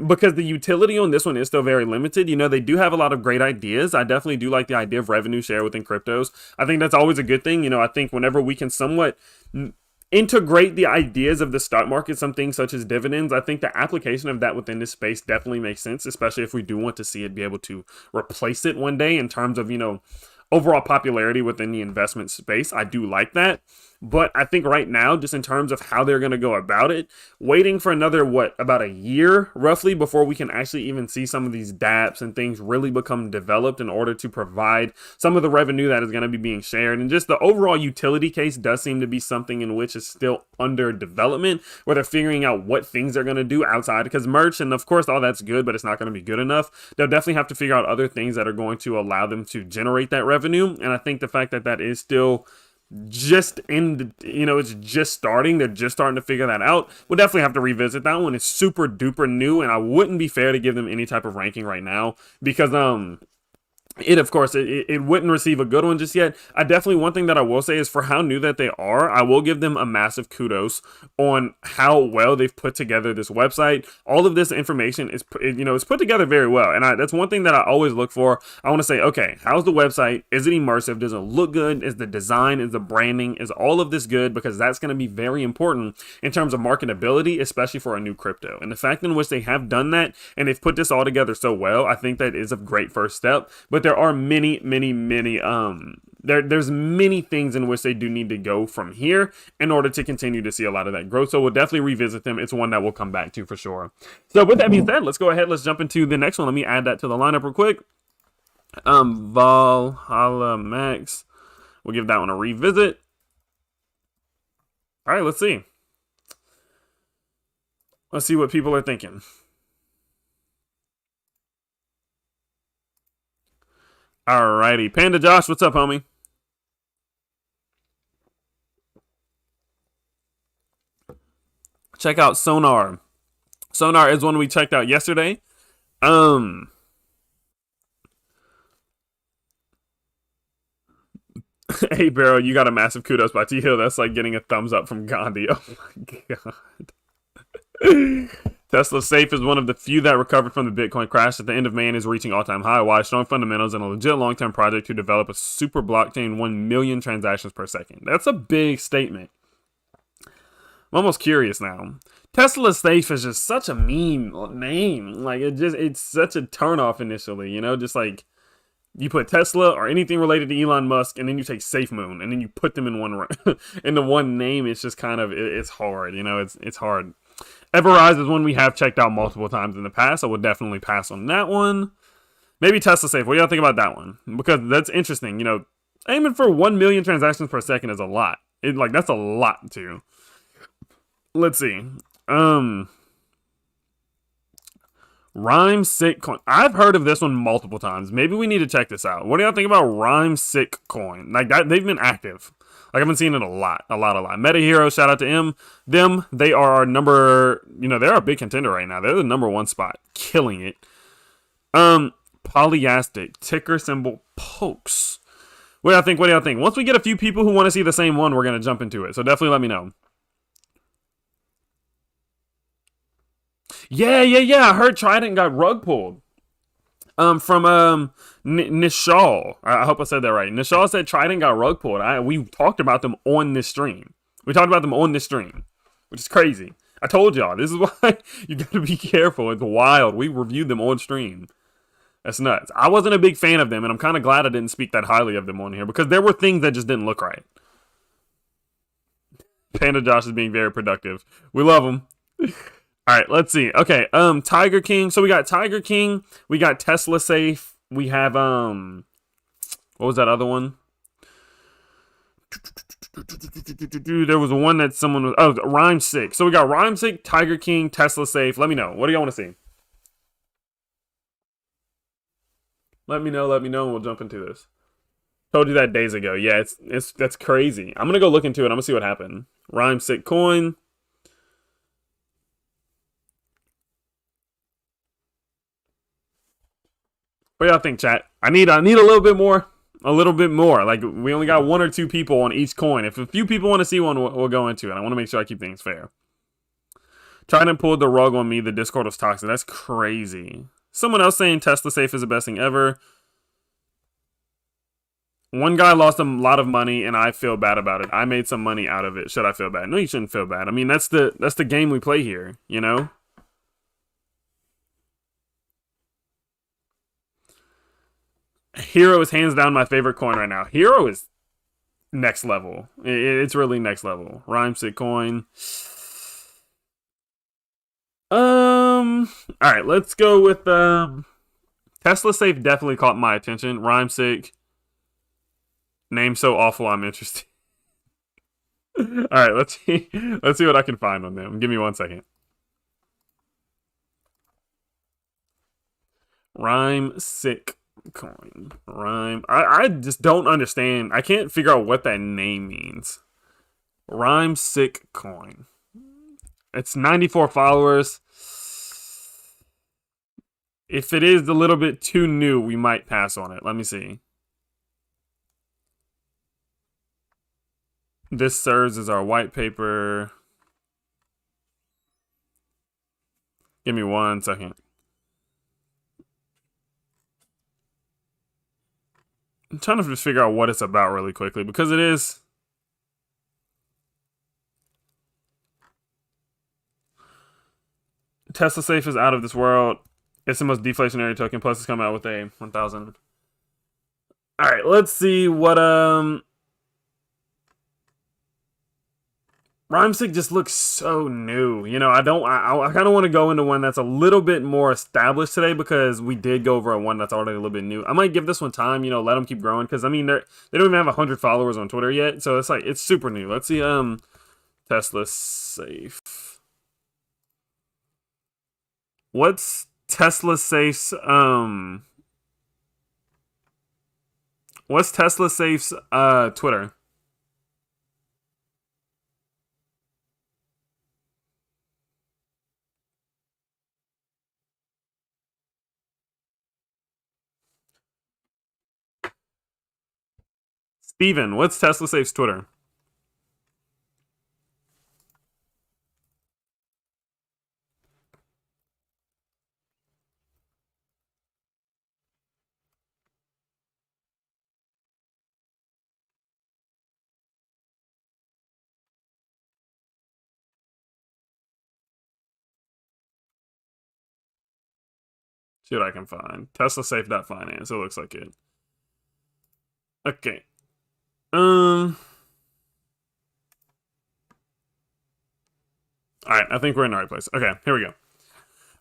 Because the utility on this one is still very limited. They do have a lot of great ideas. I definitely do like the idea of revenue share within cryptos. I think that's always a good thing. I think whenever we can somewhat integrate the ideas of the stock market, some things such as dividends, I think the application of that within this space definitely makes sense, especially if we do want to see it be able to replace it one day in terms of, overall popularity within the investment space. I do like that. But I think right now, just in terms of how they're going to go about it, waiting for another, about a year roughly before we can actually even see some of these dApps and things really become developed in order to provide some of the revenue that is going to be being shared. And just the overall utility case does seem to be something in which is still under development, where they're figuring out what things they're going to do outside, because merch, and of course all that's good, but it's not going to be good enough. They'll definitely have to figure out other things that are going to allow them to generate that revenue. And I think the fact that that is still just it's just starting. They're just starting to figure that out. We'll definitely have to revisit that one. It's super duper new, and I wouldn't be fair to give them any type of ranking right now, because it wouldn't receive a good one just yet. One thing that I will say is, for how new that they are, I will give them a massive kudos on how well they've put together this website. All of this information is, it's put together very well. And that's one thing that I always look for. I want to say, okay, how's the website? Is it immersive? Does it look good? Is the design, is the branding, is all of this good? Because that's going to be very important in terms of marketability, especially for a new crypto. And the fact in which they have done that and they've put this all together so well, I think that is a great first step. But there are many there's many things in which they do need to go from here in order to continue to see a lot of that growth. So we'll definitely revisit them. It's one that we'll come back to for sure. So with that being said, let's go ahead. Let's jump into the next one. Let me add that to the lineup real quick. Valhalla Max. We'll give that one a revisit. All right, let's see. Let's see what people are thinking. Alrighty, Panda Josh, what's up, homie? Check out Sonar. Sonar is one we checked out yesterday. Hey, Barrow, you got a massive kudos by T Hill. That's like getting a thumbs up from Gandhi. Oh my god. Tesla Safe is one of the few that recovered from the Bitcoin crash at the end of May and is reaching all-time high. Why? Strong fundamentals and a legit long-term project to develop a super blockchain, 1 million transactions per second. That's a big statement. I'm almost curious now. Tesla Safe is just such a meme name. Like, it's such a turnoff initially, just like you put Tesla or anything related to Elon Musk, and then you take SafeMoon, and then you put them in one name. It's just kind of, it's hard, it's hard. Everrise is one we have checked out multiple times in the past. I would definitely pass on that one. Maybe Tesla Safe. What do y'all think about that one? Because that's interesting. Aiming for 1 million transactions per second is a lot. That's a lot too. Let's see. Rhyme Sick Coin. I've heard of this one multiple times. Maybe we need to check this out. What do y'all think about Rhyme Sick Coin? Like that, they've been active. Like I've been seeing it a lot. Meta Hero, shout out to them. They are our number. They're a big contender right now. They're the number one spot, killing it. Polyastic, ticker symbol pokes. What do y'all think? Once we get a few people who want to see the same one, we're gonna jump into it. So definitely let me know. Yeah. I heard Trident got rug pulled. From Nishal. I hope I said that right. Nishal said Trident got rug pulled. We talked about them on this stream. Which is crazy. I told y'all, this is why you gotta be careful. It's wild. We reviewed them on stream. That's nuts. I wasn't a big fan of them, and I'm kind of glad I didn't speak that highly of them on here, because there were things that just didn't look right. Panda Josh is being very productive. We love him. All right, let's see. Okay, Tiger King. So we got Tiger King. We got Tesla Safe. We have, what was that other one? There was one that someone was, Rhyme Sick. So we got Rhyme Sick, Tiger King, Tesla Safe. Let me know. What do y'all want to see? Let me know, and we'll jump into this. Told you that days ago. Yeah, that's crazy. I'm gonna go look into it. I'm gonna see what happened. Rhyme Sick Coin. What do y'all think, chat? I need a little bit more. A little bit more. Like, we only got 1 or 2 people on each coin. If a few people want to see one, we'll go into it. I want to make sure I keep things fair. Trident pulled the rug on me. The Discord was toxic. That's crazy. Someone else saying Tesla Safe is the best thing ever. One guy lost a lot of money, and I feel bad about it. I made some money out of it. Should I feel bad? No, you shouldn't feel bad. I mean, that's the game we play here, you know? Hero is hands down my favorite coin right now. Hero is next level. It's really next level. Rhyme Sick Coin. Alright, let's go with Tesla Safe definitely caught my attention. Rhyme Sick. Name so awful, I'm interested. Alright, let's see what I can find on them. Give me 1 second. Rhyme Sick Coin. Rhyme. I just don't understand. I can't figure out what that name means. Rhyme Sick Coin. It's 94 followers. If it is a little bit too new, we might pass on it. Let me see. This serves as our white paper. Give me 1 second. I'm trying to just figure out what it's about really quickly, because it is... Tesla Safe is out of this world. It's the most deflationary token, plus it's coming out with a 1,000. Alright, let's see what, Rhymesick just looks so new. You know, I kind of want to go into one that's a little bit more established today, because we did go over a one that's already a little bit new. I might give this one time, you know, let them keep growing, because, I mean, they don't even have 100 followers on Twitter yet, so it's like, it's super new. Let's see, Tesla Safe. What's Tesla Safe's, Twitter? Steven, what's Tesla Safe's Twitter? See what I can find. Tesla Safe.finance. It looks like it. Okay. Alright, I think we're in the right place. Okay, here we go.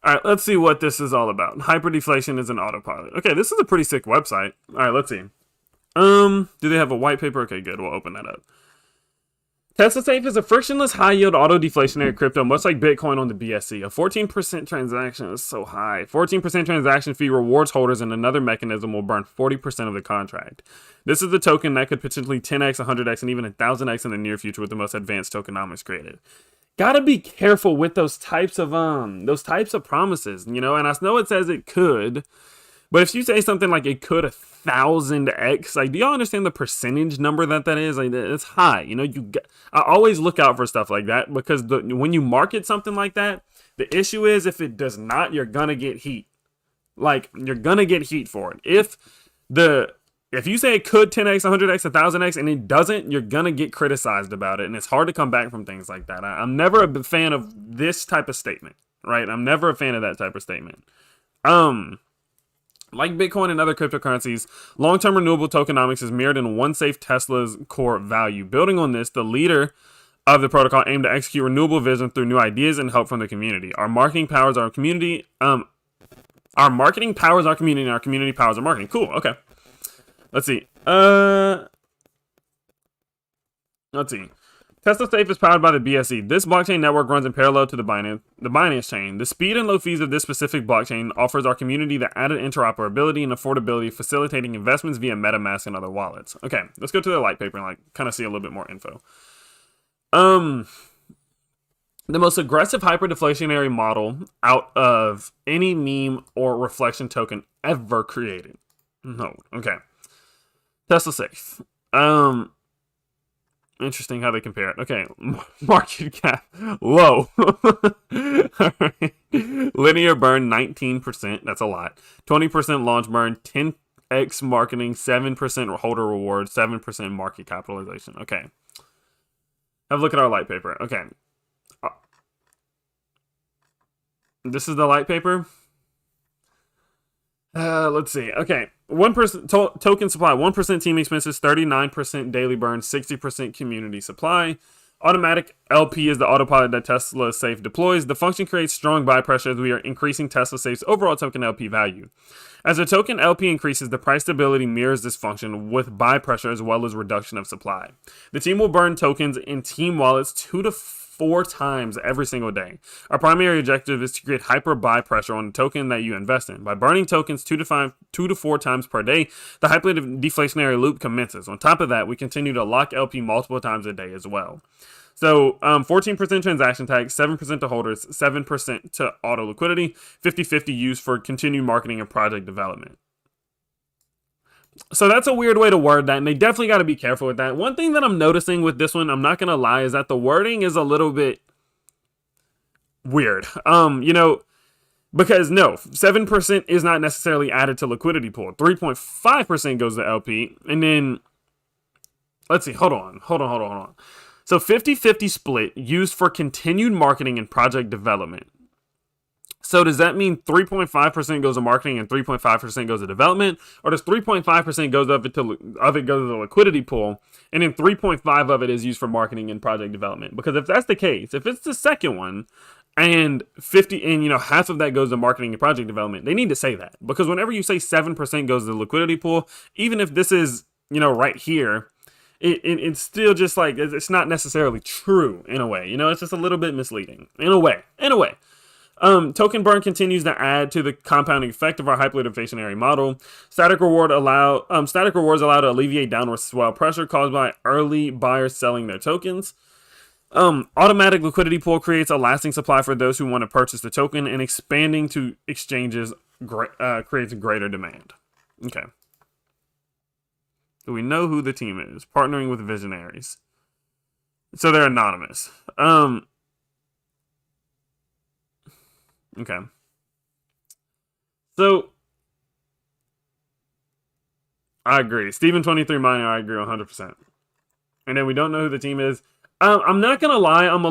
Alright, let's see what this is all about. Hyperdeflation is an autopilot. Okay, this is a pretty sick website. Alright, let's see. Do they have a white paper? Okay, good. We'll open that up. Tesla Safe is a frictionless, high-yield, auto-deflationary crypto, much like Bitcoin on the BSC. A 14% transaction is so high. 14% transaction fee rewards holders, and another mechanism will burn 40% of the contract. This is the token that could potentially 10x, 100x, and even 1000x in the near future with the most advanced tokenomics created. Gotta be careful with those types of promises, you know. And I know it says it could, but if you say something like it could 1000x, like, do y'all understand the percentage number that is? Like, it's high. You know, I always look out for stuff like that, because when you market something like that, the issue is if it does not, you're gonna get heat. Like, you're gonna get heat for it. If you say it could 10x, 100x, 1000x, and it doesn't, you're gonna get criticized about it, and it's hard to come back from things like that. I'm never a fan of this type of statement, right? I'm never a fan of that type of statement. Like Bitcoin and other cryptocurrencies, long-term renewable tokenomics is mirrored in one safe Tesla's core value. Building on this, the leader of the protocol aimed to execute renewable vision through new ideas and help from the community. Our marketing powers our community. Our marketing powers our community, and our community powers our marketing. Cool. Okay. Let's see. Tesla Safe is powered by the BSC. This blockchain network runs in parallel to the Binance chain. The speed and low fees of this specific blockchain offers our community the added interoperability and affordability, facilitating investments via MetaMask and other wallets. Okay, let's go to the light paper and kind of see a little bit more info. The most aggressive hyperdeflationary model out of any meme or reflection token ever created. No, okay. Tesla Safe. Interesting how they compare it. Okay, market cap low. All right. Linear burn 19%. That's a lot. 20% launch burn. 10x marketing. 7% holder reward. 7% market capitalization. Okay. Have a look at our light paper. Okay. This is the light paper. Let's see. Okay. 1% token supply, 1% team expenses, 39% daily burn, 60% community supply. Automatic LP is the autopilot that Tesla Safe deploys. The function creates strong buy pressure as we are increasing Tesla Safe's overall token LP value. As the token LP increases, the price stability mirrors this function with buy pressure as well as reduction of supply. The team will burn tokens in team wallets 2 to 4 times every single day. Our primary objective is to create hyper buy pressure on the token that you invest in. By burning tokens 2 to 4 times per day, the hyper deflationary loop commences. On top of that, we continue to lock LP multiple times a day as well. So 14% transaction tax, 7% to holders, 7% to auto liquidity, 50-50 used for continued marketing and project development. So that's a weird way to word that, and they definitely got to be careful with that. One thing that I'm noticing with this one, I'm not going to lie, is that the wording is a little bit weird. You know, because no, 7% is not necessarily added to liquidity pool. 3.5% goes to LP, and then, let's see, hold on. So 50-50 split used for continued marketing and project development. So does that mean 3.5% goes to marketing and 3.5% goes to development? Or does 3.5% goes of it goes to the liquidity pool, and then 3.5 of it is used for marketing and project development? Because if that's the case, if it's the second one, and half of that goes to marketing and project development, they need to say that. Because whenever you say 7% goes to the liquidity pool, even if this is, right here, it's still just like, it's not necessarily true in a way. It's just a little bit misleading in a way. Token burn continues to add to the compounding effect of our hyperinflationary model. Static rewards allow to alleviate downward swell pressure caused by early buyers selling their tokens. Automatic liquidity pool creates a lasting supply for those who want to purchase the token, and expanding to exchanges creates greater demand. Okay. Do we know who the team is? Partnering with visionaries. So they're anonymous. Okay. So, I agree. Steven23 Minor, I agree 100%. And then we don't know who the team is. I'm not going to lie. I'm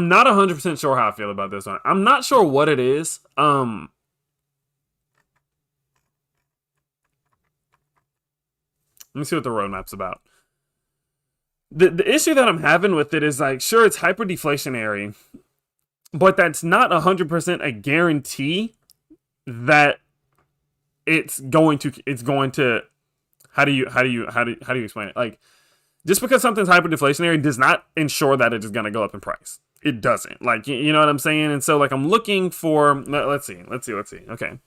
not 100% sure how I feel about this one. I'm not sure what it is. Let me see what the roadmap's about. The issue that I'm having with it is, like, sure, it's hyper deflationary, but that's not 100% a guarantee that it's going to how do you explain it? Like, just because something's hyper deflationary does not ensure that it is going to go up in price. It doesn't. Like, you know what I'm saying? And so, like, I'm looking for, let's see. Okay.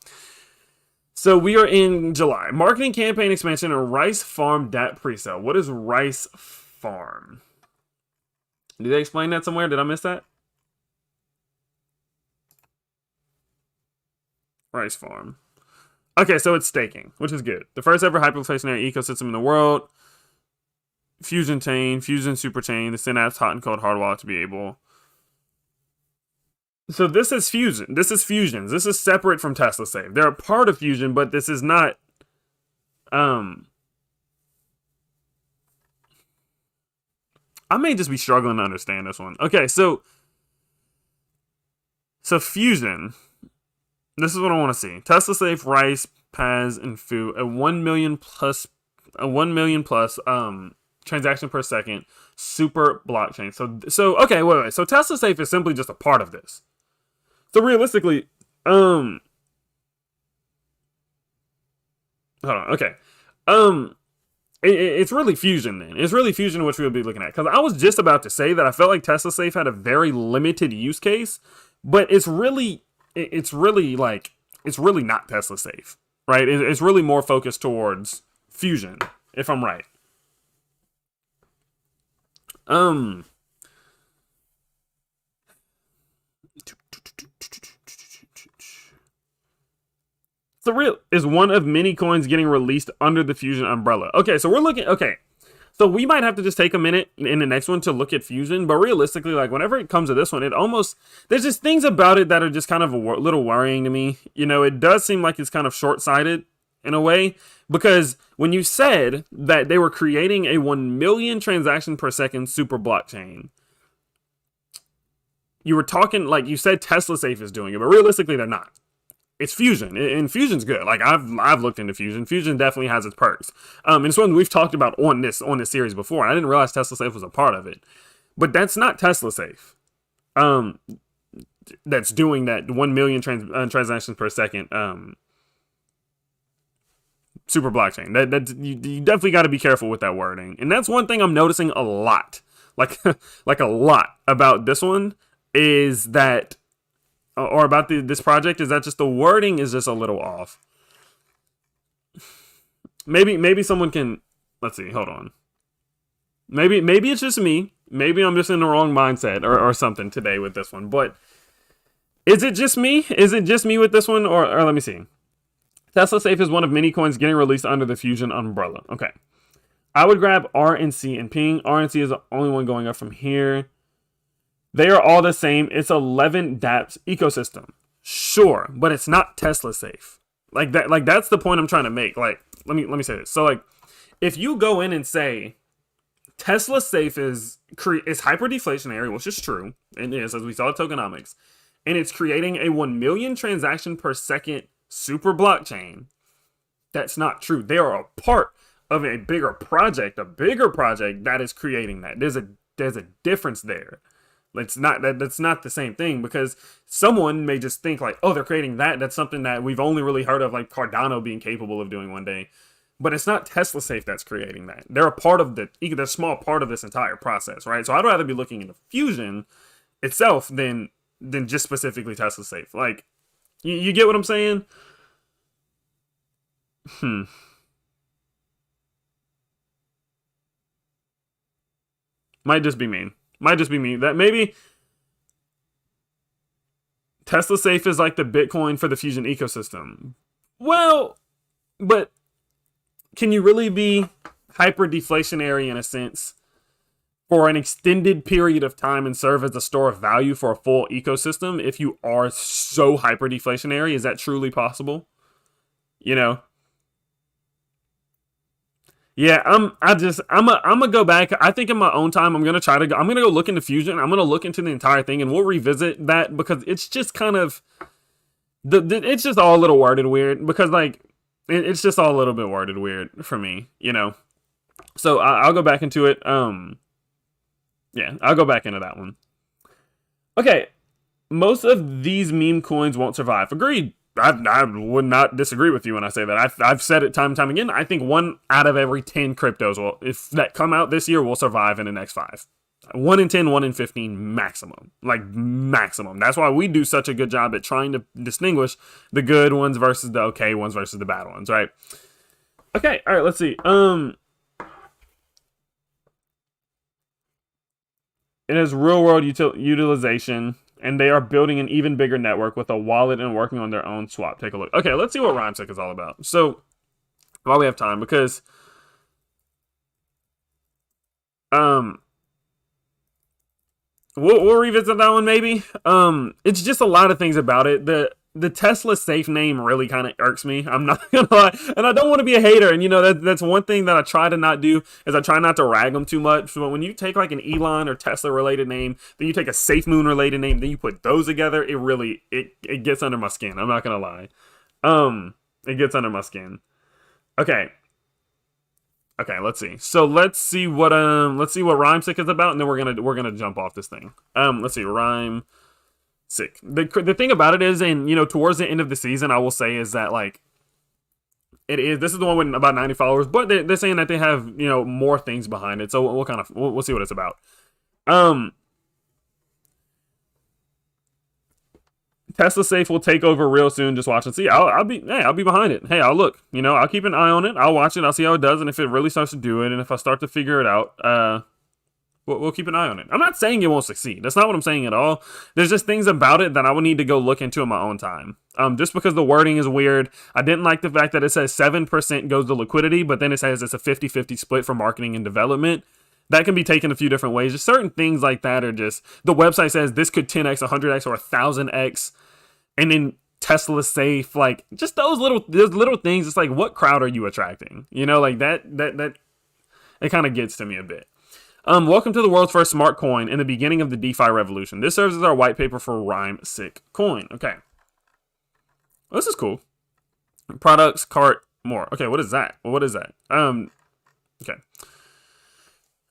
So we are in July. Marketing campaign expansion and Rice Farm DAP presale. What is Rice Farm? Did they explain that somewhere? Did I miss that? Rice Farm. Okay, so it's staking, which is good. The first ever hyperinflationary ecosystem in the world. Fusion chain, Fusion super chain, the Synapse hot and cold hard wallet to be able. So this is Fusion. This is Fusions. This is separate from Tesla Safe. They're a part of Fusion, but this is not. I may just be struggling to understand this one. Okay, so Fusion. This is what I want to see. Tesla Safe, Rice, Paz, and Fu. A 1 million plus transaction per second super blockchain. So okay, wait. So Tesla Safe is simply just a part of this. So realistically, hold on. Okay, it's really Fusion then. It's really Fusion which we'll be looking at, because I was just about to say that I felt like Tesla Safe had a very limited use case, but it's really not Tesla Safe, right? It's really more focused towards Fusion, if I'm right. The real is one of many coins getting released under the Fusion umbrella. Okay, so we're looking. Okay, so we might have to just take a minute in the next one to look at Fusion, but realistically, like, whenever it comes to this one, there's just things about it that are just kind of a little worrying to me. You know, it does seem like it's kind of short-sighted in a way, because when you said that they were creating a 1 million transaction per second super blockchain, you were talking, like, you said Tesla Safe is doing it, but realistically they're not. It's Fusion, and Fusion's good. Like, I've looked into Fusion. Fusion definitely has its perks. And it's one we've talked about on this series before. I didn't realize Tesla Safe was a part of it, but that's not Tesla Safe. That's doing that 1 million transactions per second super blockchain. That you definitely got to be careful with that wording, and that's one thing I'm noticing a lot, like a lot about this one is that. Or about this project, is that just the wording is just a little off. Maybe someone can, let's see, hold on. Maybe it's just me. Maybe I'm just in the wrong mindset or something today with this one. But is it just me? Is it just me with this one? Or let me see. Tesla Safe is one of many coins getting released under the Fusion umbrella. Okay. I would grab RNC and Ping. RNC is the only one going up from here. They are all the same. It's 11 dApps ecosystem. Sure, but it's not Tesla Safe. Like that. Like, that's the point I'm trying to make. Like, let me say this. So, like, if you go in and say Tesla Safe is hyper deflationary, which is true, and it is, as we saw tokenomics, and it's creating a 1 million transaction per second super blockchain, that's not true. They are a part of a bigger project that is creating that. There's a difference there. That's not the same thing, because someone may just think like, oh, they're creating that. That's something that we've only really heard of, like Cardano being capable of doing one day. But it's not Tesla Safe that's creating that. They're a part of they're a small part of this entire process, right? So I'd rather be looking into Fusion itself than just specifically Tesla Safe. Like, you get what I'm saying? Might just be me. That maybe Tesla Safe is like the Bitcoin for the Fusion ecosystem. Well, but can you really be hyper deflationary in a sense for an extended period of time and serve as a store of value for a full ecosystem if you are so hyper deflationary? Is that truly possible? You know? Yeah, I'm gonna go back. I think in my own time, I'm gonna go look into Fusion. I'm gonna look into the entire thing, and we'll revisit that, because it's just kind of it's just all a little worded weird, because like it's just all a little bit worded weird for me, you know. So I'll go back into it. Yeah, I'll go back into that one. Okay, most of these meme coins won't survive. Agreed. I would not disagree with you when I say that. I've said it time and time again. I think 1 out of every 10 cryptos will, if that come out this year, will survive in the next 5. 1 in 10, 1 in 15 maximum. Like maximum. That's why we do such a good job at trying to distinguish the good ones versus the okay ones versus the bad ones, right? Okay, all right, let's see. It has real world utilization, and they are building an even bigger network with a wallet and working on their own swap. Take a look. Okay, let's see what RhymeSec is all about. So, while we have time, because we'll revisit that one maybe. It's just a lot of things about it. The Tesla safe name really kind of irks me. I'm not gonna lie, and I don't want to be a hater. And you know that's one thing that I try to not do is I try not to rag them too much. So when you take like an Elon or Tesla related name, then you take a SafeMoon related name, then you put those together, it really it gets under my skin. I'm not gonna lie. It gets under my skin. Okay, let's see. So let's see what RhymeSec is about, and then we're gonna jump off this thing. Let's see, RhymeSec. The thing about it is, and you know, towards the end of the season, I will say is that like this is the one with about 90 followers, but they're saying that they have, you know, more things behind it. So we'll see what it's about. Tesla Safe will take over real soon. Just watch and see. I'll be behind it. Hey, I'll look. You know, I'll keep an eye on it. I'll watch it. I'll see how it does, and if it really starts to do it, and if I start to figure it out, we'll keep an eye on it. I'm not saying it won't succeed. That's not what I'm saying at all. There's just things about it that I would need to go look into in my own time. Just because the wording is weird. I didn't like the fact that it says 7% goes to liquidity, but then it says it's a 50-50 split for marketing and development. That can be taken a few different ways. Just certain things like that are just, the website says this could 10x, 100x, or 1000x. And then Tesla Safe, like just those little things. It's like, what crowd are you attracting? You know, like that it kind of gets to me a bit. Welcome to the world's first smart coin and the beginning of the DeFi revolution. This serves as our white paper for RhymeSec coin. Okay. Well, this is cool. Products, cart, more. Okay, what is that? Well, what is that? Okay.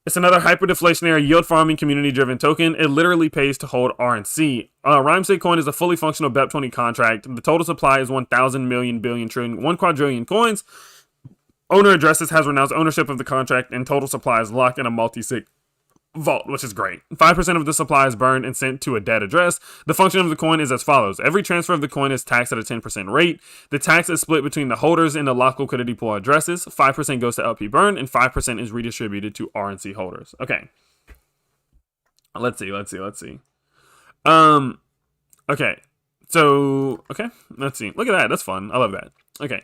It's another hyper-deflationary yield farming community-driven token. It literally pays to hold RNC. RhymeSec coin is a fully functional BEP20 contract. The total supply is 1,000 million billion trillion 1 quadrillion coins. Owner addresses has renounced ownership of the contract, and total supply is locked in a multi-sig vault, which is great. 5% of the supply is burned and sent to a dead address. The function of the coin is as follows. Every transfer of the coin is taxed at a 10% rate. The tax is split between the holders and the locked liquidity pool addresses. 5% goes to LP burn, and 5% is redistributed to RNC holders. Okay. Let's see. Okay. So, okay. Let's see. Look at that. That's fun. I love that. Okay.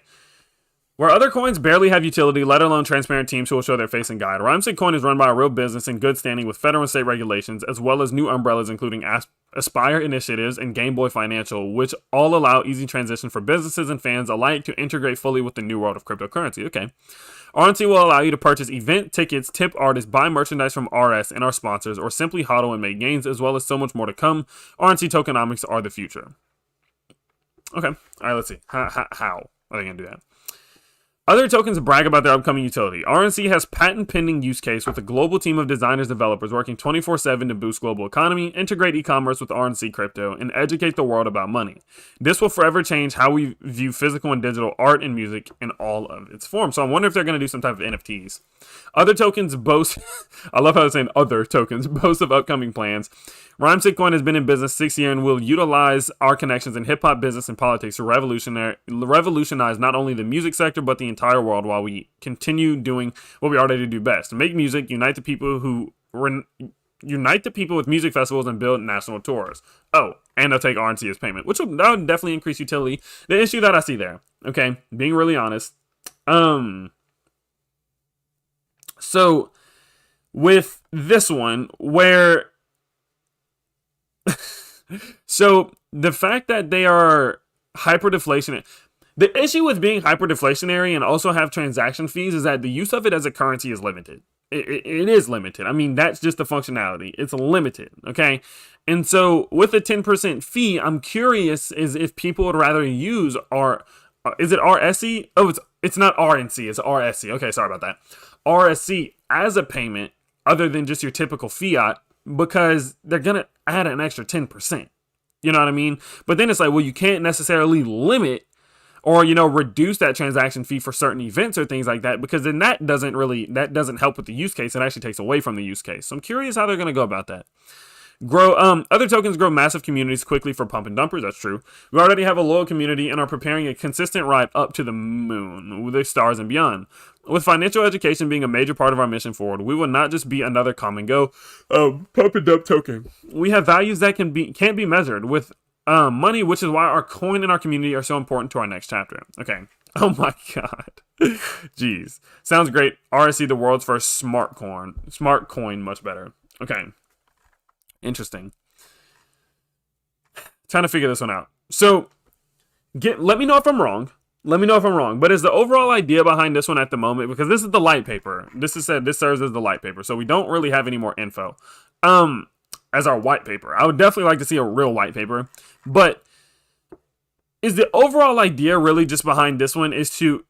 Where other coins barely have utility, let alone transparent teams who will show their face and guide, RhymeSec coin is run by a real business in good standing with federal and state regulations, as well as new umbrellas including Aspire Initiatives and Game Boy Financial, which all allow easy transition for businesses and fans alike to integrate fully with the new world of cryptocurrency. Okay. RNC will allow you to purchase event tickets, tip artists, buy merchandise from RS and our sponsors, or simply hodl and make gains, as well as so much more to come. RNC tokenomics are the future. Okay. All right, let's see. How are they going to do that? Other tokens brag about their upcoming utility. RNC has patent-pending use case with a global team of designers developers working 24/7 to boost global economy, integrate e-commerce with RNC crypto, and educate the world about money. This will forever change how we view physical and digital art and music in all of its forms. So I wonder if they're going to do some type of NFTs. Other tokens boast, I love how they're saying other tokens, boast of upcoming plans. RhymeSec coin has been in business 6 years and will utilize our connections in hip-hop, business, and politics to revolutionize not only the music sector, but the entire world while we continue doing what we already do best. Make music, unite the people with music festivals, and build national tours. Oh, and they'll take RNC as payment, which will definitely increase utility. The issue that I see there, okay, being really honest, so with this one, where so the fact that they are hyper-deflationary, the issue with being hyper-deflationary and also have transaction fees is that the use of it as a currency is limited. It is limited. I mean, that's just the functionality. It's limited, okay? And so with a 10% fee, I'm curious is if people would rather use is it RSC? Oh, it's not RNC, it's RSC. Okay, sorry about that. RSC as a payment other than just your typical fiat, because they're going to add an extra 10%. You know what I mean? But then it's like, well, you can't necessarily limit or, reduce that transaction fee for certain events or things like that, because then that doesn't help with the use case. It actually takes away from the use case. So I'm curious how they're going to go about that. Other tokens grow massive communities quickly for pump and dumpers. That's true. We already have a loyal community and are preparing a consistent ride up to the moon, with the stars and beyond. With financial education being a major part of our mission forward, we will not just be another come and go pump and dump token. We have values that can't be measured with money, which is why our coin and our community are so important to our next chapter. Okay. Oh my god. Jeez. Sounds great. RSC, the world's first smart coin, much better. Okay. Interesting. Trying to figure this one out. So, let me know if I'm wrong. But is the overall idea behind this one at the moment, because this is the light paper. This serves as the light paper, so we don't really have any more info. As our white paper. I would definitely like to see a real white paper. But is the overall idea really just behind this one is to...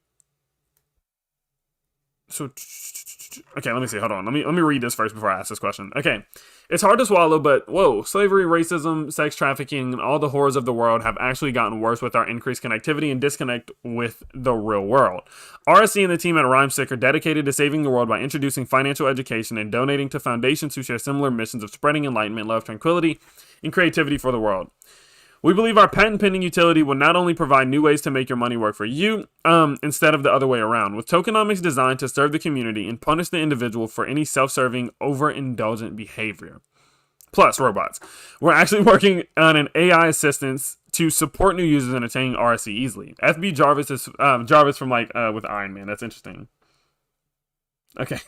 Okay, let me see. Hold on. Let me read this first before I ask this question. Okay. It's hard to swallow, but whoa, slavery, racism, sex trafficking, and all the horrors of the world have actually gotten worse with our increased connectivity and disconnect with the real world. RSC and the team at Rhymestick are dedicated to saving the world by introducing financial education and donating to foundations who share similar missions of spreading enlightenment, love, tranquility, and creativity for the world. We believe our patent-pending utility will not only provide new ways to make your money work for you, instead of the other way around, with tokenomics designed to serve the community and punish the individual for any self-serving, overindulgent behavior. Plus, robots. We're actually working on an AI assistance to support new users and attaining RSC easily. FB Jarvis is Jarvis from with Iron Man. That's interesting. Okay.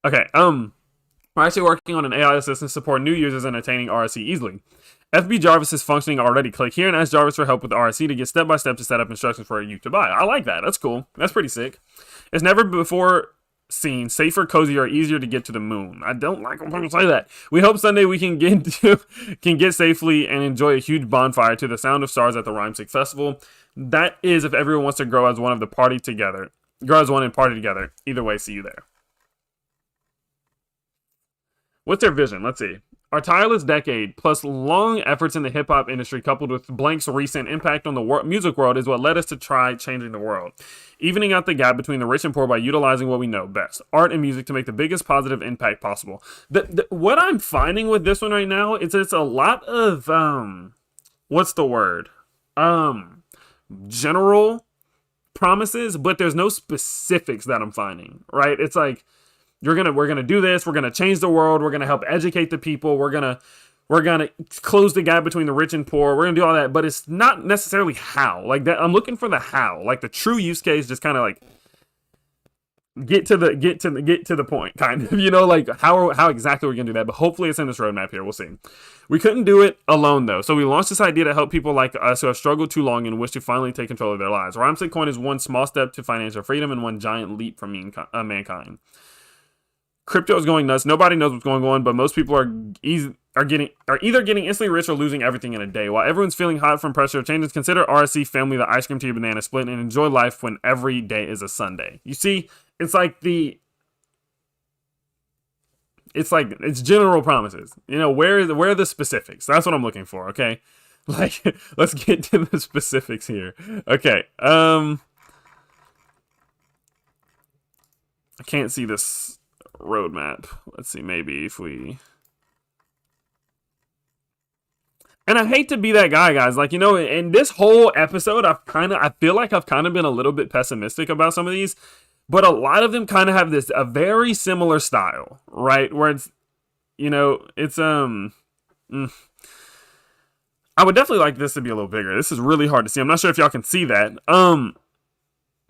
We're actually working on an AI assistant to support new users and attaining RSC easily. FB Jarvis is functioning already. Click here and ask Jarvis for help with RSC to get step-by-step to set up instructions for you to buy. I like that. That's cool. That's pretty sick. It's never before seen safer, cozier, or easier to get to the moon. I don't like when people say that. We hope Sunday we can get safely and enjoy a huge bonfire to the sound of stars at the Rhymestick Festival. That is if everyone wants to grow as one and party together. Either way, see you there. What's their vision? Let's see. Our tireless decade, plus long efforts in the hip-hop industry coupled with Blank's recent impact on the music world is what led us to try changing the world. Evening out the gap between the rich and poor by utilizing what we know best, art and music, to make the biggest positive impact possible. What I'm finding with this one right now is it's a lot of, what's the word? General promises, but there's no specifics that I'm finding, right? It's like, we're gonna do this. We're gonna change the world. We're gonna help educate the people. We're gonna close the gap between the rich and poor. We're gonna do all that, but it's not necessarily how. Like that, I'm looking for the how. Like the true use case, just kind of like get to the point, kind of. Like how exactly we're gonna do that. But hopefully, it's in this roadmap here. We'll see. We couldn't do it alone though, so we launched this idea to help people like us who have struggled too long and wish to finally take control of their lives. Rhymestick Coin is one small step to financial freedom and one giant leap for mankind. Crypto is going nuts. Nobody knows what's going on, but most people are either getting instantly rich or losing everything in a day. While everyone's feeling hot from pressure of changes, consider RSC family the ice cream to your banana split and enjoy life when every day is a Sunday. You see, it's general promises. Where are the specifics? That's what I'm looking for. Okay, let's get to the specifics here. Okay, I can't see this roadmap. Let's see, maybe if we... And I hate to be that guy, guys. In this whole episode, I feel like I've kind of been a little bit pessimistic about some of these, but a lot of them kind of have a very similar style, right? Where it's, I would definitely like this to be a little bigger. This is really hard to see. I'm not sure if y'all can see that.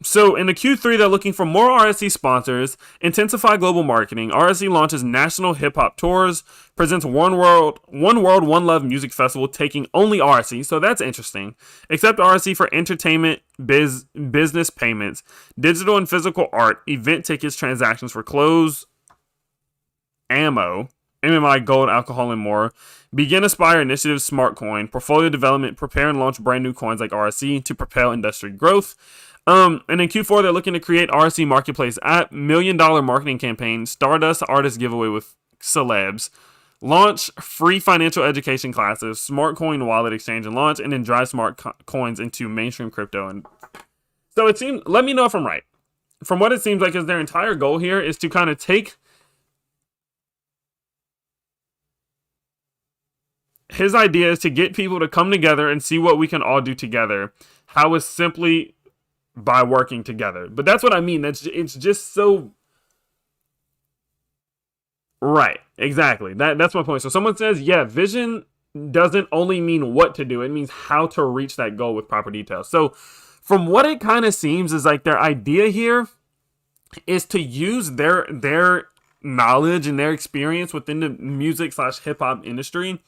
So in the Q3, they're looking for more RSC sponsors, intensify global marketing. RSC launches national hip-hop tours, presents One World, One Love Music Festival, taking only RSC, so that's interesting. Accept RSC for entertainment, business payments, digital and physical art, event tickets, transactions for clothes, ammo, MMI, gold, alcohol, and more. Begin Aspire initiatives, Smart Coin, portfolio development, prepare and launch brand new coins like RSC to propel industry growth. And in Q4, they're looking to create RSC Marketplace app, $1 million marketing campaign, Stardust artist giveaway with celebs, Launch free financial education classes, smart coin wallet exchange and launch, and then drive smart coins into mainstream crypto. And so it seems, let me know if I'm right. From what it seems like is their entire goal here is to kind of take his idea is to get people to come together and see what we can all do together. How is simply by working together. But that's what I mean. It's just so right. Exactly. That's my point. So someone says, yeah, vision doesn't only mean what to do, it means how to reach that goal with proper details. So from what it kind of seems is like their idea here is to use their knowledge and their experience within the music / hip hop industry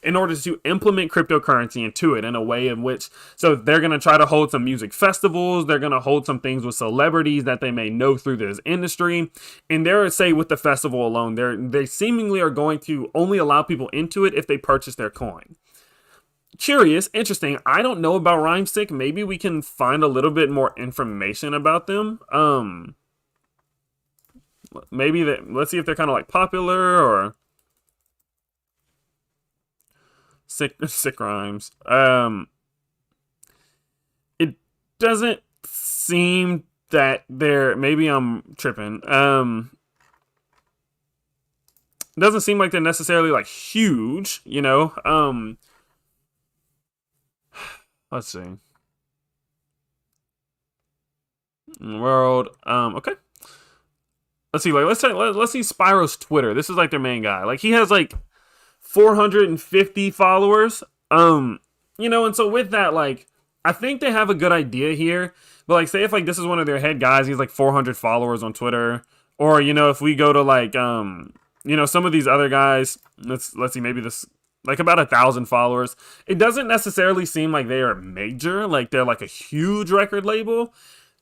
in order to implement cryptocurrency into it in a way in which, so they're going to try to hold some music festivals, they're going to hold some things with celebrities that they may know through this industry, and they're, say, with the festival alone, they seemingly are going to only allow people into it if they purchase their coin. Curious, interesting. I don't know about Rhymesick. Maybe we can find a little bit more information about them. Maybe let's see if they're kind of like popular or sick rhymes. It doesn't seem that they're, maybe I'm tripping. Doesn't seem like they're necessarily like huge, you know. Let's see. World. Okay. Let's see. Like, let's see Spyro's Twitter. This is like their main guy. Like, he has like 450 followers. You know, and so with that, like, I think they have a good idea here. But like, say if like this is one of their head guys, he's like 400 followers on Twitter, or you know, if we go to like you know, some of these other guys, let's see, maybe this like about 1,000 followers. It doesn't necessarily seem like they are major, like they're like a huge record label,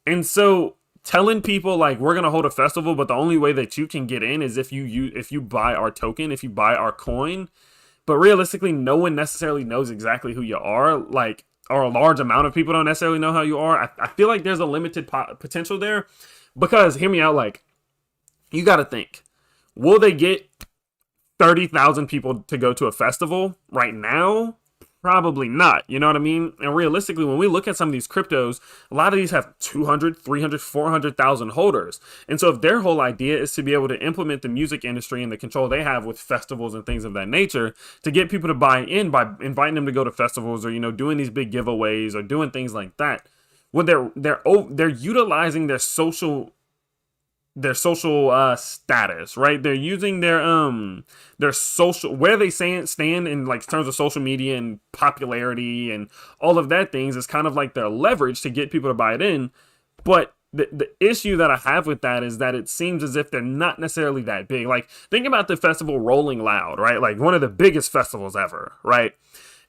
and so telling people like we're gonna hold a festival, but the only way that you can get in is if you buy our token, if you buy our coin. But realistically, no one necessarily knows exactly who you are, like, or a large amount of people don't necessarily know how you are. I feel like there's a limited potential there, because hear me out, like, you got to think, will they get 30,000 people to go to a festival right now? Probably not. You know what I mean? And realistically, when we look at some of these cryptos, a lot of these have 200, 300, 400,000 holders. And so if their whole idea is to be able to implement the music industry and the control they have with festivals and things of that nature to get people to buy in by inviting them to go to festivals, or, you know, doing these big giveaways or doing things like that, when they're utilizing their social status, right? They're using their social, where they stand in like terms of social media and popularity and all of that things is kind of like their leverage to get people to buy it in. But the issue that I have with that is that it seems as if they're not necessarily that big. Like, think about the festival Rolling Loud, right? Like one of the biggest festivals ever, right?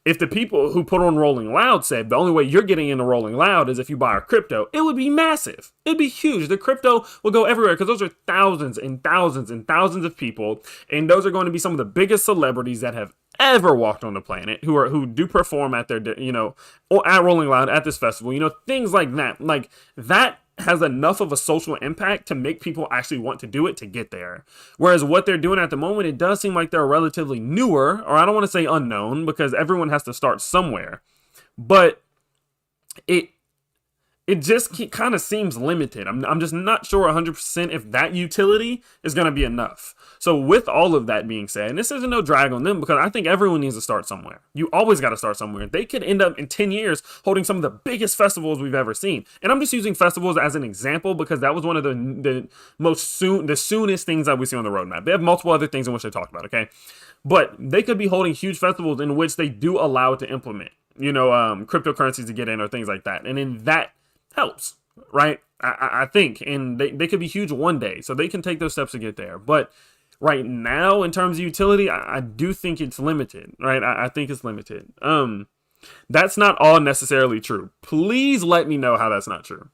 If the people who put on Rolling Loud said the only way you're getting into Rolling Loud is if you buy our crypto, it would be massive. It'd be huge. The crypto will go everywhere because those are thousands and thousands and thousands of people, and those are going to be some of the biggest celebrities that have ever walked on the planet who do perform at their, you know, or at Rolling Loud at this festival. You know, things like that. Like, that has enough of a social impact to make people actually want to do it to get there. Whereas what they're doing at the moment, it does seem like they're relatively newer, or I don't want to say unknown, because everyone has to start somewhere. But it just kind of seems limited. I'm just not sure 100% if that utility is going to be enough. So with all of that being said, and this isn't no drag on them, because I think everyone needs to start somewhere. You always got to start somewhere. They could end up in 10 years holding some of the biggest festivals we've ever seen. And I'm just using festivals as an example because that was one of the soonest things that we see on the roadmap. They have multiple other things in which they talked about, okay? But they could be holding huge festivals in which they do allow it to implement, you know, cryptocurrencies to get in or things like that. And then that helps, right? I think, and they could be huge one day, so they can take those steps to get there. But right now, in terms of utility, I do think it's limited, right? I think it's limited. That's not all necessarily true. Please let me know how that's not true.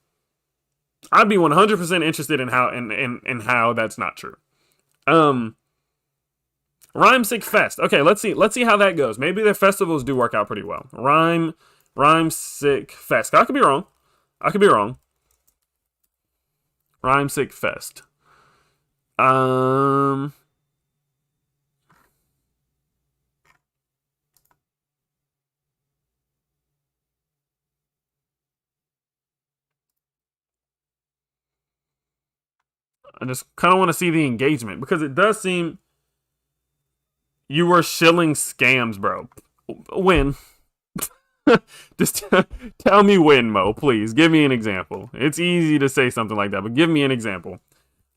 I'd be 100% interested in how that's not true. Rhymesick Fest. Okay, let's see how that goes. Maybe their festivals do work out pretty well. Rhymesick Fest. I could be wrong. Rhymesick Fest. I just kind of want to see the engagement because it does seem you were shilling scams, bro. When? Just tell me when, Mo, please. Give me an example. It's easy to say something like that, but give me an example.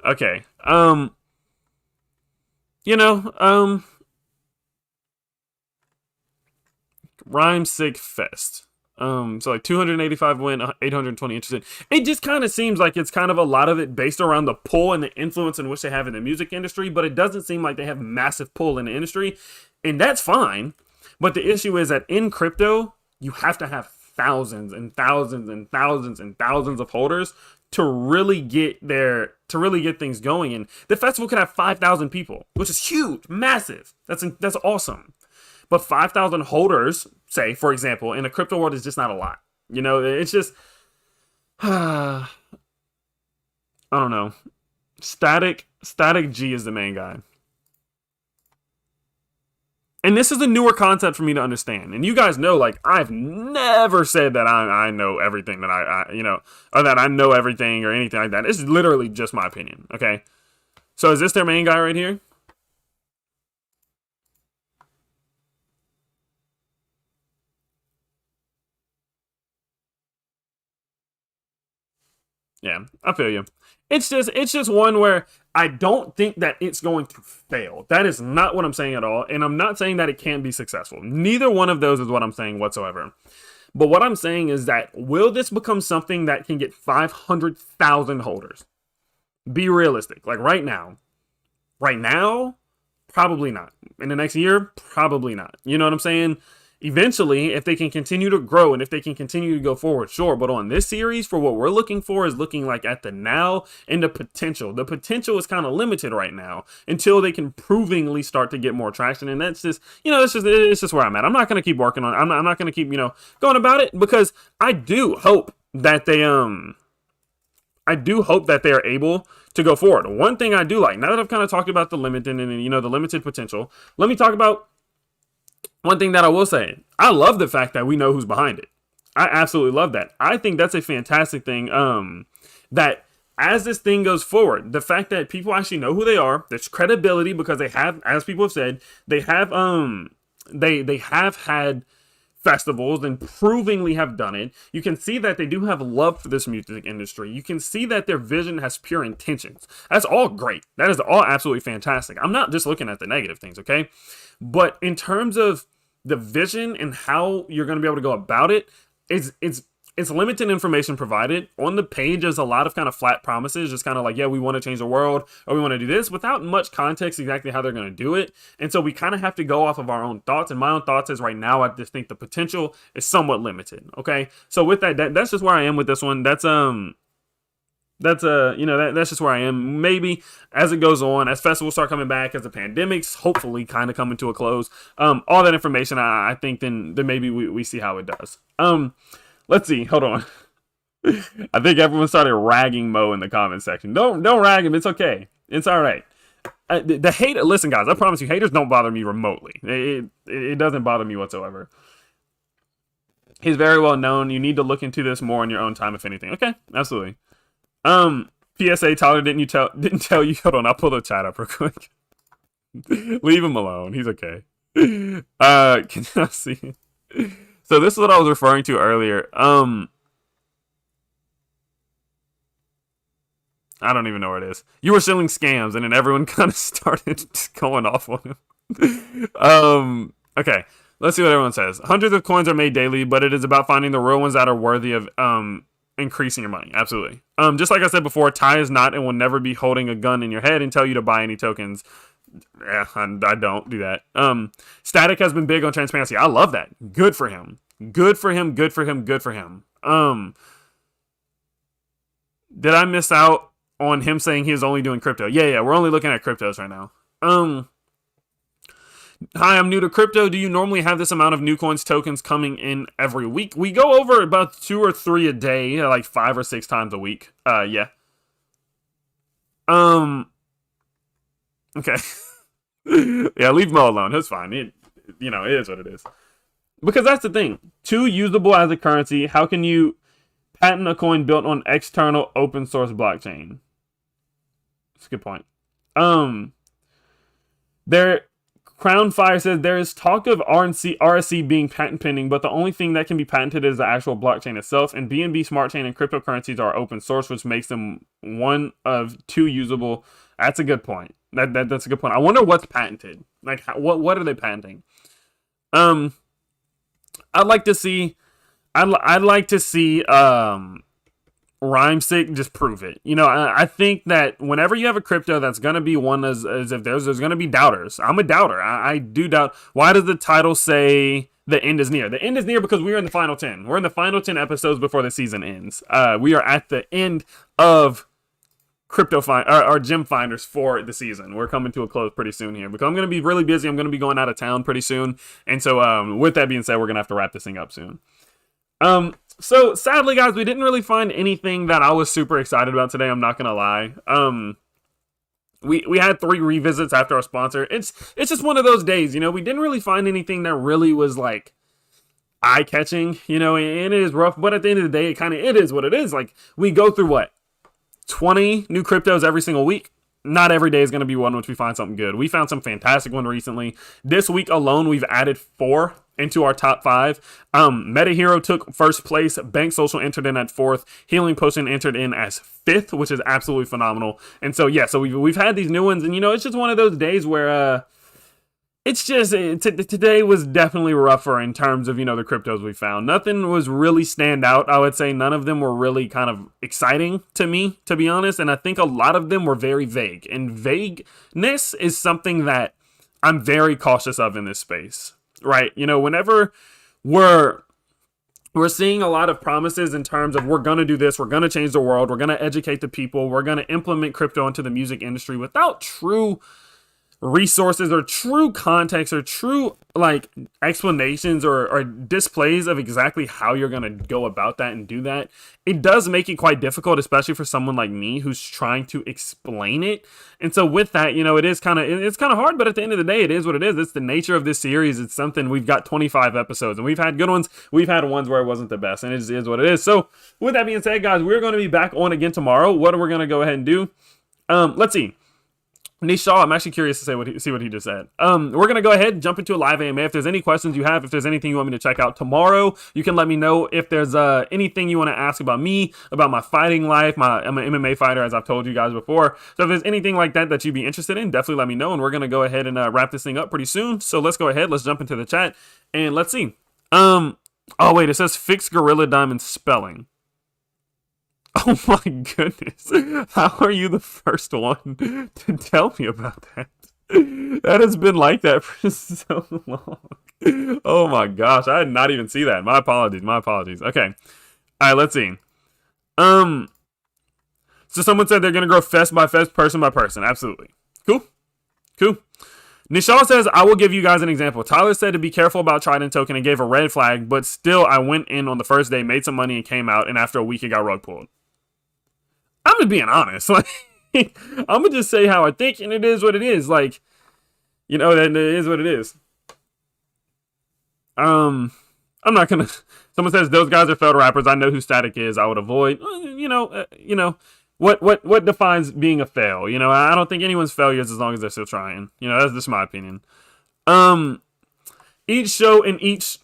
Okay. You know, Rhyme Sick Fest. So like 285 win, 820 interested. It just kind of seems like it's kind of a lot of it based around the pull and the influence in which they have in the music industry, but it doesn't seem like they have massive pull in the industry, and that's fine. But the issue is that in crypto, you have to have thousands and thousands and thousands and thousands of holders to really get things going. And the festival could have 5,000 people, which is huge, massive. That's awesome. But 5,000 holders, say, for example, in a crypto world is just not a lot. You know, it's just, I don't know. Static G is the main guy. And this is a newer concept for me to understand. And you guys know, like, I've never said that I know everything that or that I know everything or anything like that. This is literally just my opinion, okay? So is this their main guy right here? Yeah, I feel you. It's just one where I don't think that it's going to fail. That is not what I'm saying at all. And I'm not saying that it can't be successful. Neither one of those is what I'm saying whatsoever. But what I'm saying is that will this become something that can get 500,000 holders? Be realistic. Like right now, probably not. In the next year, probably not. You know what I'm saying? Eventually, if they can continue to grow and if they can continue to go forward, sure. But on this series, for what we're looking for is looking like at the now and the potential. The potential is kind of limited right now until they can provingly start to get more traction. And that's just, it's just where I'm at. I'm not going to keep working on it. I'm not going to keep, going about it because I do hope that they are able to go forward. One thing I do like, now that I've kind of talked about the limited and, the limited potential, let me talk about one thing that I will say. I love the fact that we know who's behind it. I absolutely love that. I think that's a fantastic thing. That as this thing goes forward, the fact that people actually know who they are, there's credibility because they have, as people have said, they have had festivals and provingly have done it. You can see that they do have love for this music industry. You can see that their vision has pure intentions. That's all great. That is all absolutely fantastic. I'm not just looking at the negative things, okay? But in terms of the vision and how you're going to be able to go about it, it's limited information provided. On the page, there's a lot of kind of flat promises, just kind of like, yeah, we want to change the world or we want to do this without much context exactly how they're going to do it. And so we kind of have to go off of our own thoughts. And my own thoughts is right now, I just think the potential is somewhat limited. Okay. So with that's just where I am with this one. That's just where I am. Maybe as it goes on, as festivals start coming back, as the pandemic's hopefully kind of coming to a close, all that information, I think then maybe we see how it does. Let's see. Hold on. I think everyone started ragging Mo in the comment section. Don't rag him. It's okay. It's all right. The hate. Listen, guys. I promise you, haters don't bother me remotely. It doesn't bother me whatsoever. He's very well known. You need to look into this more in your own time, if anything. Okay, absolutely. PSA, Tyler, didn't tell you. Hold on, I'll pull the chat up real quick. Leave him alone. He's okay. Can I see? So this is what I was referring to earlier. I don't even know where it is. You were shilling scams, and then everyone kind of started going off on him. Okay, let's see what everyone says. Hundreds of coins are made daily, but it is about finding the real ones that are worthy of increasing your money. Absolutely. Just like I said before, Ty is not and will never be holding a gun in your head and tell you to buy any tokens. Yeah, I don't do that. Static has been big on transparency. I love that. Good for him. Good for him. Good for him. Good for him. Did I miss out on him saying he was only doing crypto? Yeah, we're only looking at cryptos right now. Hi, I'm new to crypto. Do you normally have this amount of new coins tokens coming in every week? We go over about 2 or 3 a day, like 5 or 6 times a week. Yeah. Okay. Yeah, leave Mo alone. It's fine. It is what it is. Because that's the thing. Too usable as a currency. How can you patent a coin built on external open source blockchain? That's a good point. There, Crown Fire says there is talk of RSC being patent pending, but the only thing that can be patented is the actual blockchain itself. And BNB Smart Chain and cryptocurrencies are open source, which makes them one of two usable. That's a good point. That's a good point. I wonder what's patented. Like, what are they patenting? I'd like to see. I'd like to see. Rhymesick just prove it. I think that whenever you have a crypto that's going to be one as if there's going to be doubters. I'm a doubter. I do doubt. Why does the title say the end is near? The end is near because we're in the final 10. We're in the final 10 episodes before the season ends. We are at the end of our gem finders for the season. We're coming to a close pretty soon here because I'm going to be really busy. I'm going to be going out of town pretty soon. And so with that being said, we're going to have to wrap this thing up soon. So sadly, guys, we didn't really find anything that I was super excited about today. I'm not gonna lie. We had 3 revisits after our sponsor. It's just one of those days, we didn't really find anything that really was like eye catching, and it is rough. But at the end of the day, it is what it is. Like, we go through 20 new cryptos every single week. Not every day is going to be one which we find something good. We found some fantastic one recently. This week alone, we've added 4 into our top 5. Meta Hero took first place. Bank Social entered in at 4th. Healing Potion entered in as 5th, which is absolutely phenomenal. And so, yeah, so we've had these new ones. And, it's just one of those days where it's just today was definitely rougher in terms of, the cryptos we found. Nothing was really stand out. I would say none of them were really kind of exciting to me, to be honest. And I think a lot of them were very vague. And vagueness is something that I'm very cautious of in this space, right? Whenever we're seeing a lot of promises in terms of we're going to do this, we're going to change the world, we're going to educate the people, we're going to implement crypto into the music industry without true resources or true context or true explanations or displays of exactly how you're going to go about that and do that, it does make it quite difficult, especially for someone like me who's trying to explain it. And so with that, it's kind of hard, but at the end of the day, it is what it is. It's the nature of this series. It's something. We've got 25 episodes and we've had good ones. We've had ones where it wasn't the best, and it is what it is. So with that being said, guys, we're going to be back on again tomorrow. What are we going to go ahead and do? Let's see. Nishaw, I'm actually curious to see what he just said. We're going to go ahead and jump into a live AMA. If there's any questions you have, if there's anything you want me to check out tomorrow, you can let me know. If there's anything you want to ask about me, about my fighting life, I'm an MMA fighter, as I've told you guys before. So if there's anything like that you'd be interested in, definitely let me know. And we're going to go ahead and wrap this thing up pretty soon. So let's go ahead. Let's jump into the chat and let's see. Oh, wait, it says fix Gorilla Diamond spelling. Oh my goodness. How are you the first one to tell me about that? That has been like that for so long. Oh my gosh. I did not even see that. My apologies. Okay. All right, let's see. So someone said they're going to grow fest by fest, person by person. Absolutely. Cool. Nishaw says, I will give you guys an example. Tyler said to be careful about Trident token and gave a red flag, but still I went in on the first day, made some money and came out, and after a week it got rug pulled. I'm just being honest. I'm going to just say how I think, and it is what it is. That it is what it is. I'm not going to... Someone says, those guys are failed rappers. I know who Static is. I would avoid... What defines being a fail? I don't think anyone's failures as long as they're still trying. That's just my opinion. Each show in each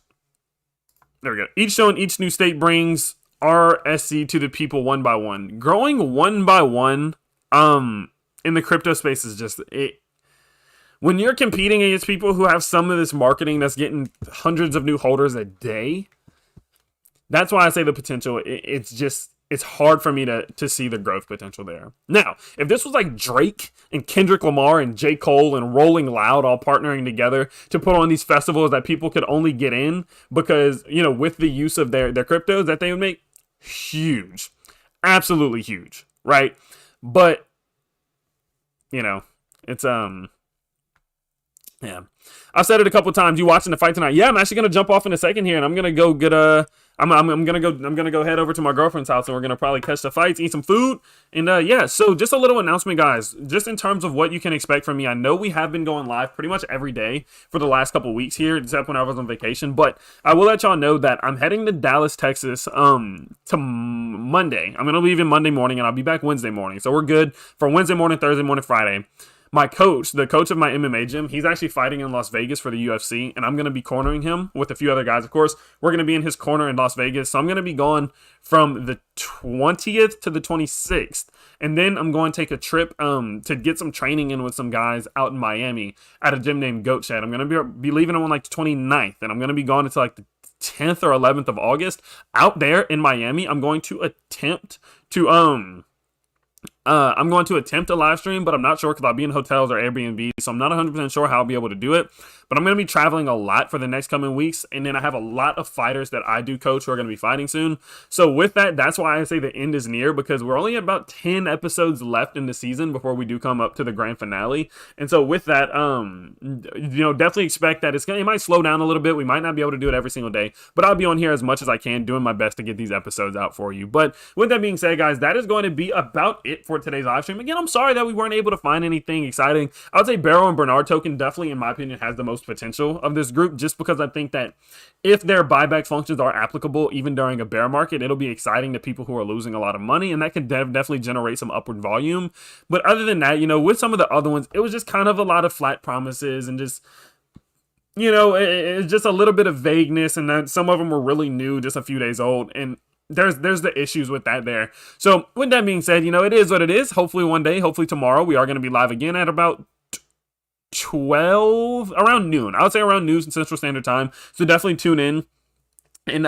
new state brings RSC to the people one by one. Growing one by one in the crypto space is just it. When you're competing against people who have some of this marketing that's getting hundreds of new holders a day, that's why I say the potential. It's hard for me to see the growth potential there. Now, if this was like Drake and Kendrick Lamar and J. Cole and Rolling Loud all partnering together to put on these festivals that people could only get in because, with the use of their cryptos, that they would make huge. Absolutely huge, right? But, it's Yeah, I've said it a couple times. You watching the fight tonight? Yeah, I'm actually gonna jump off in a second here, and I'm gonna go get a. I'm gonna go head over to my girlfriend's house, and we're gonna probably catch the fights, eat some food, and yeah. So just a little announcement, guys. Just in terms of what you can expect from me, I know we have been going live pretty much every day for the last couple weeks here, except when I was on vacation. But I will let y'all know that I'm heading to Dallas, Texas, to Monday. I'm gonna leave in Monday morning, and I'll be back Wednesday morning. So we're good for Wednesday morning, Thursday morning, Friday. My coach, the coach of my MMA gym, he's actually fighting in Las Vegas for the UFC, and I'm going to be cornering him with a few other guys. Of course, we're going to be in his corner in Las Vegas, so I'm going to be gone from the 20th to the 26th, and then I'm going to take a trip to get some training in with some guys out in Miami at a gym named Goat Shed. I'm going to be leaving on like the 29th, and I'm going to be gone until like the 10th or 11th of August. Out there in Miami, I'm going to attempt to attempt a live stream, but I'm not sure because I'll be in hotels or Airbnb, so I'm not 100% sure how I'll be able to do it. But I'm going to be traveling a lot for the next coming weeks, and then I have a lot of fighters that I do coach who are going to be fighting soon. So with that, that's why I say the end is near, because we're only at about 10 episodes left in the season before we do come up to the grand finale. And so with that, definitely expect that it might slow down a little bit. We might not be able to do it every single day, but I'll be on here as much as I can, doing my best to get these episodes out for you. But with that being said, guys, that is going to be about it for today's live stream. Again, I'm sorry that we weren't able to find anything exciting. I would say Barrow and Bernard token definitely, in my opinion, has the most potential of this group, just because I think that if their buyback functions are applicable even during a bear market, it'll be exciting to people who are losing a lot of money, and that could definitely generate some upward volume. But other than that, with some of the other ones, it was just kind of a lot of flat promises and just it's just a little bit of vagueness, and then some of them were really new, just a few days old, and there's the issues with that there. So with that being said, it is what it is. Hopefully one day, hopefully tomorrow, we are going to be live again at about 12, around noon. I would say around noon Central Standard Time. So definitely tune in. And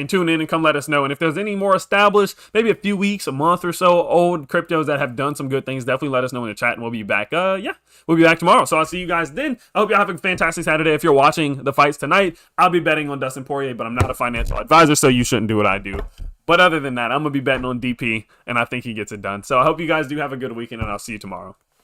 tune in and come let us know. And if there's any more established, maybe a few weeks, a month or so old cryptos that have done some good things, definitely let us know in the chat, and we'll be back. We'll be back tomorrow. So I'll see you guys then. I hope you have a fantastic Saturday. If you're watching the fights tonight, I'll be betting on Dustin Poirier, but I'm not a financial advisor, so you shouldn't do what I do. But other than that, I'm gonna be betting on DP, and I think he gets it done. So I hope you guys do have a good weekend, and I'll see you tomorrow.